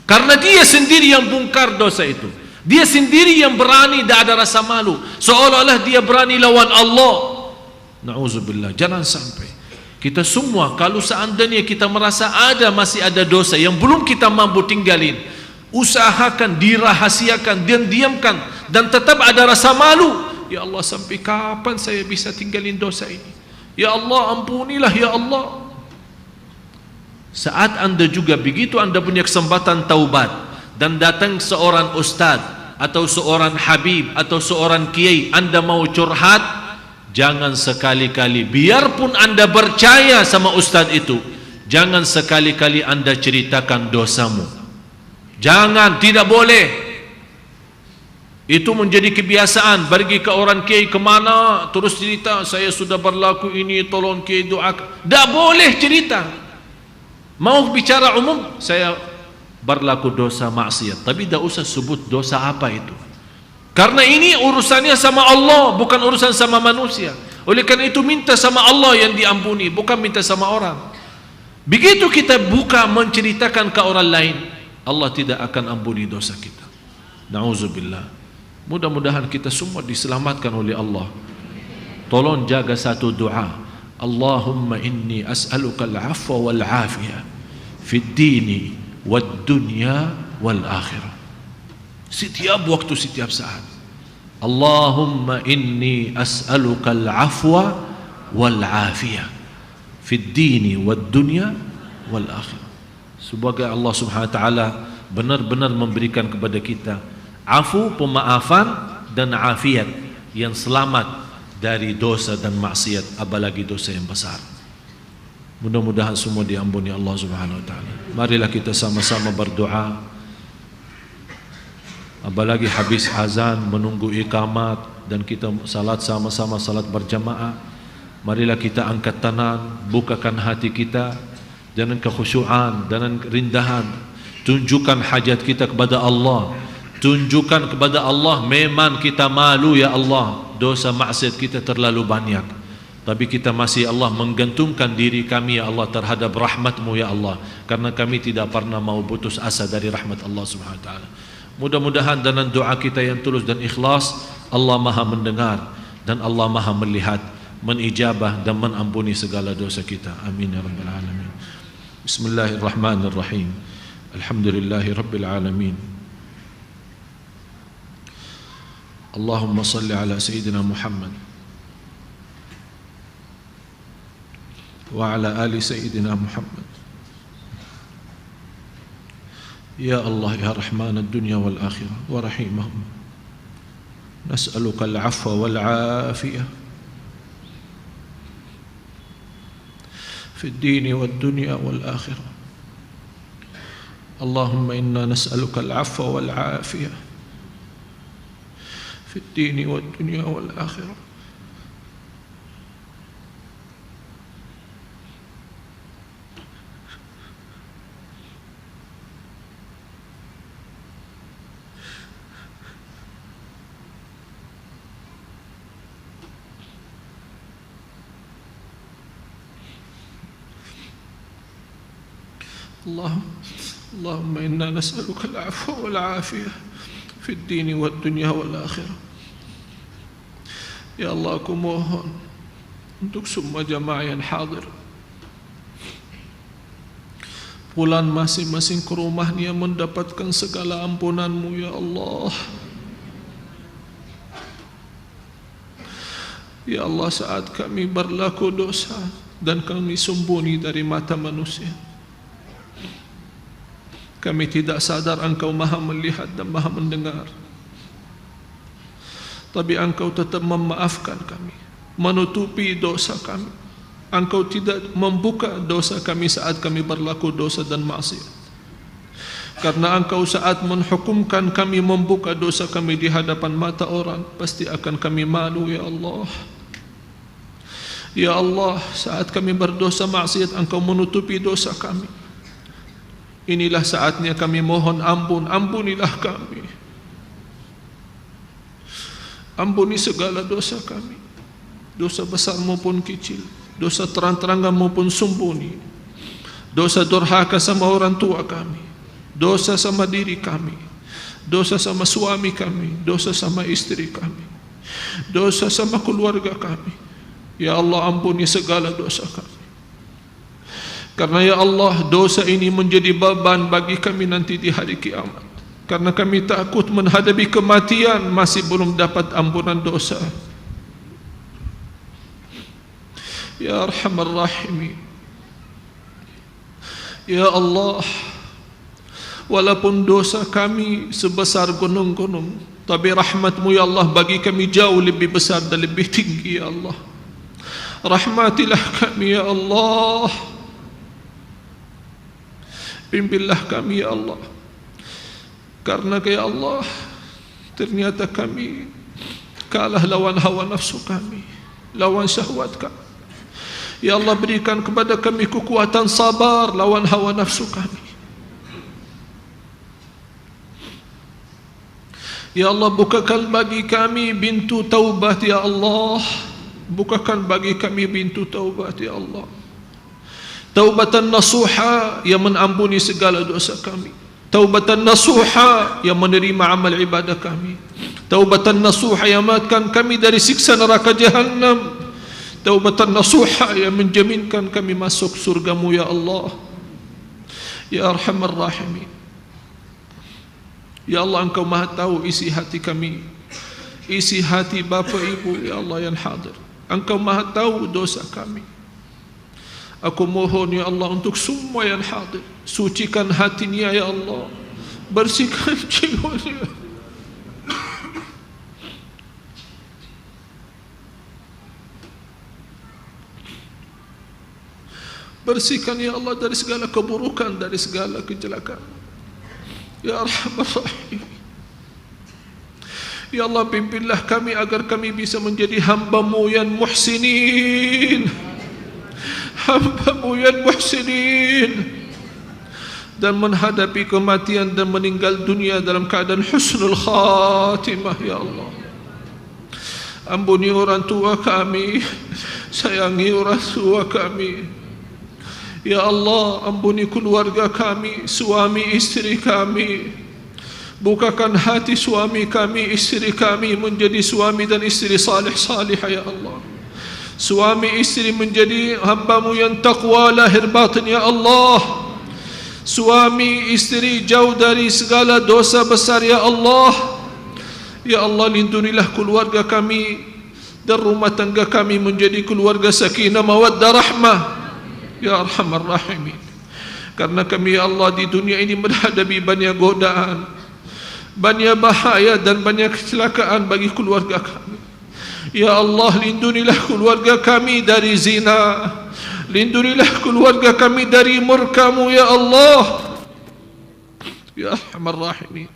Karena dia sendiri yang bongkar dosa itu. Dia sendiri yang berani, tidak ada rasa malu, seolah-olah dia berani lawan Allah. Na'udzubillah, jangan sampai kita semua, kalau seandainya kita merasa masih ada dosa yang belum kita mampu tinggalin, usahakan dirahasiakan dan diamkan, dan tetap ada rasa malu. Ya Allah, sampai kapan saya bisa tinggalin dosa ini? Ya Allah, ampunilah ya Allah. Saat anda juga begitu, anda punya kesempatan taubat dan datang seorang ustaz atau seorang habib atau seorang kiai, anda mau curhat, jangan sekali-kali, biarpun anda percaya sama ustaz itu, jangan sekali-kali anda ceritakan dosamu. Jangan, tidak boleh. Itu menjadi kebiasaan, pergi ke orang kiai kemana terus cerita, saya sudah berlaku ini, tolong kiai doakan. Tak boleh cerita. Mau bicara umum, saya berlaku dosa maksiat, tapi tak usah sebut dosa apa itu. Karena ini urusannya sama Allah, bukan urusan sama manusia. Oleh karena itu minta sama Allah yang diampuni, bukan minta sama orang. Begitu kita buka menceritakan ke orang lain, Allah tidak akan ampuni dosa kita. Na'udzubillah. Mudah-mudahan kita semua diselamatkan oleh Allah. Tolong jaga satu doa. Allahumma inni as'aluka al-'afwa wal-'afiyah fid dini wad dunya wal akhirah. Setiap waktu, setiap saat. Allahumma inni as'aluka al-'afwa wal-'afiyah fid dini wad dunya wal akhirah. Semoga Allah Subhanahu wa taala benar-benar memberikan kepada kita afu, pemaafan dan afiat, yang selamat dari dosa dan maksiat, apalagi dosa yang besar. Mudah-mudahan semua diampuni Allah Subhanahu wa taala. Marilah kita sama-sama berdoa. Apalagi habis azan menunggu iqamat dan kita salat sama-sama, salat berjamaah. Marilah kita angkat tangan, bukakan hati kita dengan kekhusyuan, dengan kerindahan. Tunjukkan hajat kita kepada Allah. Tunjukkan kepada Allah, memang kita malu ya Allah, dosa maksiat kita terlalu banyak, tapi kita masih Allah menggantungkan diri kami ya Allah terhadap rahmat-Mu ya Allah, karena kami tidak pernah mau putus asa dari rahmat Allah Subhanahu wa taala. Mudah-mudahan dengan doa kita yang tulus dan ikhlas, Allah Maha mendengar dan Allah Maha melihat, menijabah dan mengampuni segala dosa kita. Amin ya rabbal alamin. Bismillahirrahmanirrahim. Alhamdulillahirabbil alamin. Allahumma salli ala sayyidina Muhammad وعلى آل سيدنا محمد. يا الله يا رحمن الدنيا والآخرة ورحيمهم، نسألك العفو والعافية في الدين والدنيا والآخرة. اللهم إنا نسألك العفو والعافية في الدين والدنيا والآخرة. اللهم إنا نسألك العفو والعافية في الدين والدنيا والآخرة. Ya Allah, aku mohon untuk semua jamaah yang hadir pulang masing-masing ke rumahnya mendapatkan segala ampunan-Mu ya Allah. Ya Allah, saat kami berlaku dosa dan kami sembunyi dari mata manusia, kami tidak sadar Engkau maha melihat dan maha mendengar, tapi Engkau tetap memaafkan kami, menutupi dosa kami. Engkau tidak membuka dosa kami saat kami berlaku dosa dan maksiat, karena Engkau saat menghukumkan kami membuka dosa kami di hadapan mata orang, pasti akan kami malu ya Allah. Ya Allah, saat kami berdosa maksiat Engkau menutupi dosa kami. Inilah saatnya kami mohon ampun, ampunilah kami. Ampuni segala dosa kami, dosa besar maupun kecil, dosa terang-terangan maupun sembunyi, dosa durhaka sama orang tua kami, dosa sama diri kami, dosa sama suami kami, dosa sama istri kami, dosa sama keluarga kami. Ya Allah, ampuni segala dosa kami. Karena ya Allah, dosa ini menjadi beban bagi kami nanti di hari kiamat. Karena kami takut menghadapi kematian masih belum dapat ampunan dosa. Ya Arhamar Rahimin, ya Allah, walaupun dosa kami sebesar gunung-gunung, tapi rahmat-Mu ya Allah bagi kami jauh lebih besar dan lebih tinggi ya Allah. Rahmatilah kami ya Allah, pimpinlah kami ya Allah. Karena ya Allah, ternyata kami kalah lawan hawa nafsu kami, lawan syahwat kami. Ya Allah, berikan kepada kami kekuatan sabar lawan hawa nafsu kami. Ya Allah, bukakan bagi kami pintu taubat ya Allah. Bukakan bagi kami pintu taubat ya Allah. Taubatan nasuha yang mengampuni segala dosa kami. Taubatan nasuha yang menerima amal ibadah kami. Taubatan nasuha yang menyelamatkan kami dari siksa neraka jahannam. Taubatan nasuha yang menjaminkan kami masuk surga-Mu ya Allah. Ya Arhamar Rahimin, ya Allah, Engkau maha tahu isi hati kami, isi hati bapa ibu ya Allah yang hadir. Engkau maha tahu dosa kami. Aku mohon ya Allah untuk semua yang hadir, sucikan hatinya ya Allah, bersihkan jiwanya. Bersihkan ya Allah dari segala keburukan, dari segala kejelekan. Ya Arhamar Rahim, ya Allah, pimpinlah kami agar kami bisa menjadi hamba-Mu yang muhsinin, hamba-Mu yang muhsinin, dan menghadapi kematian dan meninggal dunia dalam keadaan husnul khatimah ya Allah. Ampuni orang tua kami, sayangi orang tua kami ya Allah. Ampuni keluarga kami, suami istri kami. Bukakan hati suami kami, istri kami menjadi suami dan istri salih-salihah ya Allah. Suami istri menjadi hamba-Mu yang taqwa lahir batin ya Allah. Suami istri jauh dari segala dosa besar ya Allah. Ya Allah, lindungilah keluarga kami dan rumah tangga kami menjadi keluarga sakinah mawaddah rahmah. Ya Arhamar Rahimin. Karena kami ya Allah di dunia ini menghadapi banyak godaan, banyak bahaya dan banyak kecelakaan bagi keluarga kami. Ya Allah, lindungilah keluarga kami dari zina, lindungilah keluarga kami dari murka-Mu ya Allah. Ya Arhamar Rahimin.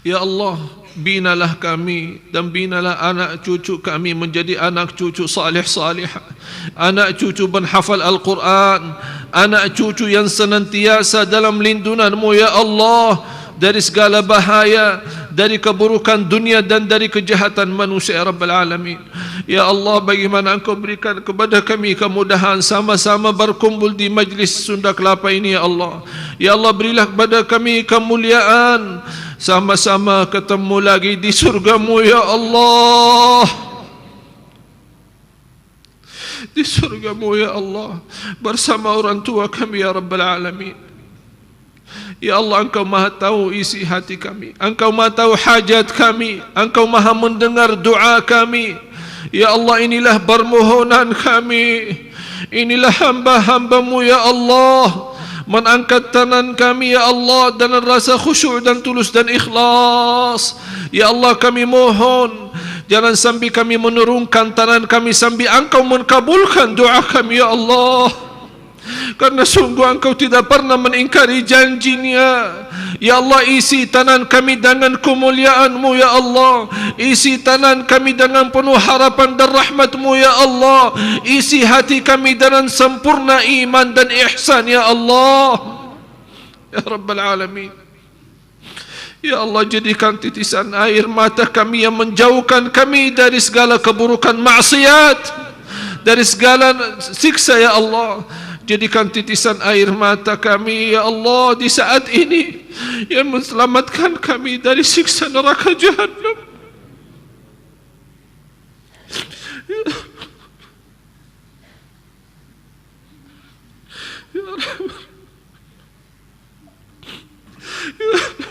Ya Allah, binalah kami dan binalah anak cucu kami menjadi anak cucu salih-salihah, anak cucu penghafal Al-Quran, anak cucu yang senantiasa dalam lindungan-Mu ya Allah, dari segala bahaya, dari keburukan dunia dan dari kejahatan manusia ya Rabbal Alamin. Ya Allah, bagaimana Engkau berikan kepada kami kemudahan sama-sama berkumpul di majlis Sunda Kelapa ini ya Allah. Ya Allah, berilah kepada kami kemuliaan, sama-sama ketemu lagi di surga-Mu ya Allah, di surga-Mu ya Allah, bersama orang tua kami ya Rabbal Alamin. Ya Allah, Engkau maha tahu isi hati kami, Engkau maha tahu hajat kami, Engkau maha mendengar doa kami. Ya Allah, inilah permohonan kami, inilah hamba-hamba-Mu ya Allah, mengangkat tangan kami ya Allah dengan rasa khusyuk dan tulus dan ikhlas. Ya Allah, kami mohon jangan sampai kami menurunkan tangan kami sampai Engkau mengabulkan doa kami ya Allah, karena sungguh Engkau tidak pernah mengingkari janjinya. Ya Allah, isi tangan kami dengan kemuliaan-Mu ya Allah, isi tangan kami dengan penuh harapan dan rahmat-Mu ya Allah, isi hati kami dengan sempurna iman dan ihsan ya Allah ya Rabbal Alamin. Ya Allah, jadikan titisan air mata kami yang menjauhkan kami dari segala keburukan maksiat, dari segala siksa ya Allah. Jadikan titisan air mata kami ya Allah di saat ini yang menyelamatkan kami dari siksa neraka Jahannam. Ya Rahman, ya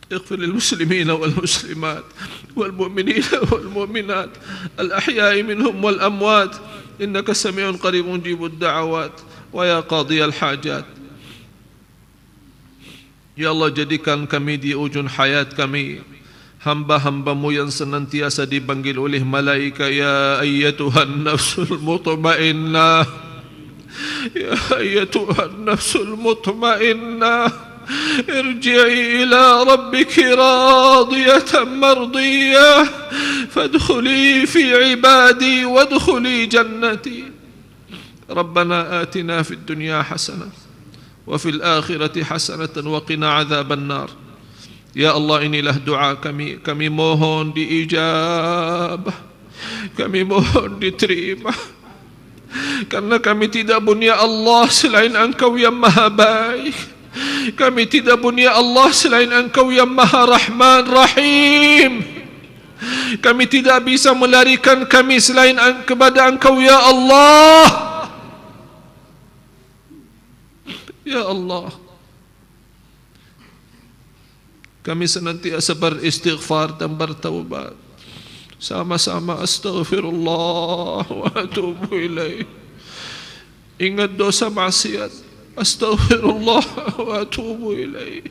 اغفر للمسلمين والمسلمات والمؤمنين والمؤمنات الأحياء منهم والأموات إنك سميع قريب مجيب الدعوات ويا قاضي الحاجات. Ya Allah, jadikan kami di ujung hayat kami hamba-hamba-Mu yang senantiasa dipanggil oleh malaikat, ya ayyatuhan nafsul mutmainnah, ya ayyatuhan nafsul mutmainnah, ارجعي إلى ربك راضية مرضية فادخلي في عبادي وادخلي جنتي. ربنا آتنا في الدنيا حسنة وفي الآخرة حسنة وقنا عذاب النار. Ya Allah, inilah doa kami, kami mohon diijabah, kami mohon diterima, karena kami tidak punya Allah selain Engkau yang maha baik. Kami tidak punya Allah selain Engkau yang maha Rahman Rahim. Kami tidak bisa melarikan kami selain kepada Engkau ya Allah. Ya Allah, kami senantiasa beristighfar dan bertaubat. Sama-sama astaghfirullah wa atubu ilaih. Ingat dosa maksiat, astaghfirullah wa atubu ilaih,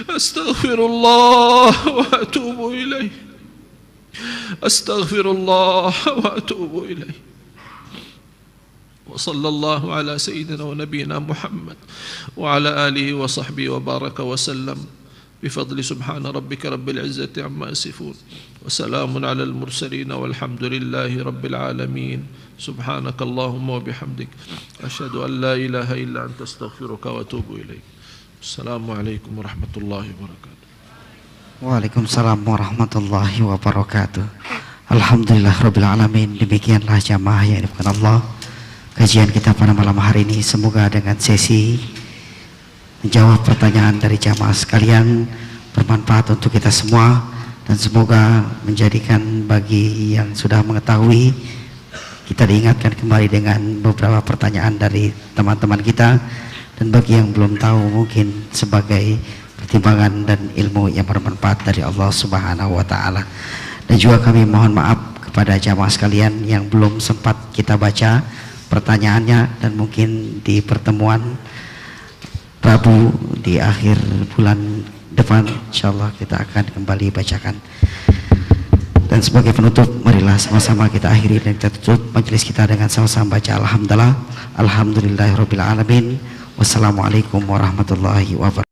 astaghfirullah wa atubu ilaih, astaghfirullah wa atubu ilaih. Wa sallallahu ala sayyidina wa nabiyina Muhammad wa ala alihi wa sahbihi wa baraka wa sallam bifadli subhana rabbika rabbil izzati amma yasifun wa salamun ala al-mursalin walhamdulillahi rabbil alamin. سبحانك اللهم وبحمدك أشهد أن لا إله إلا أنت أستغفرك وأتوب إليك. السلام عليكم ورحمة الله وبركاته. Waalaikumsalam warahmatullahi wabarakatuh. Alhamdulillah Rabbil Alamin. Demikianlah jamaah yang dimuliakan Allah, kajian kita pada malam hari ini. Semoga dengan sesi menjawab pertanyaan dari jamaah sekalian bermanfaat untuk kita semua, dan semoga menjadikan bagi yang sudah mengetahui, kita diingatkan kembali dengan beberapa pertanyaan dari teman-teman kita dan bagi yang belum tahu mungkin sebagai pertimbangan dan ilmu yang bermanfaat dari Allah Subhanahu wa taala. Dan juga kami mohon maaf kepada jamaah sekalian yang belum sempat kita baca pertanyaannya, dan mungkin di pertemuan Rabu di akhir bulan depan insyaallah kita akan kembali bacakan. Dan sebagai penutup, marilah sama-sama kita akhiri dan kita tutup majelis kita dengan sama-sama baca alhamdulillahirabbil alamin. Wassalamualaikum warahmatullahi wabarakatuh.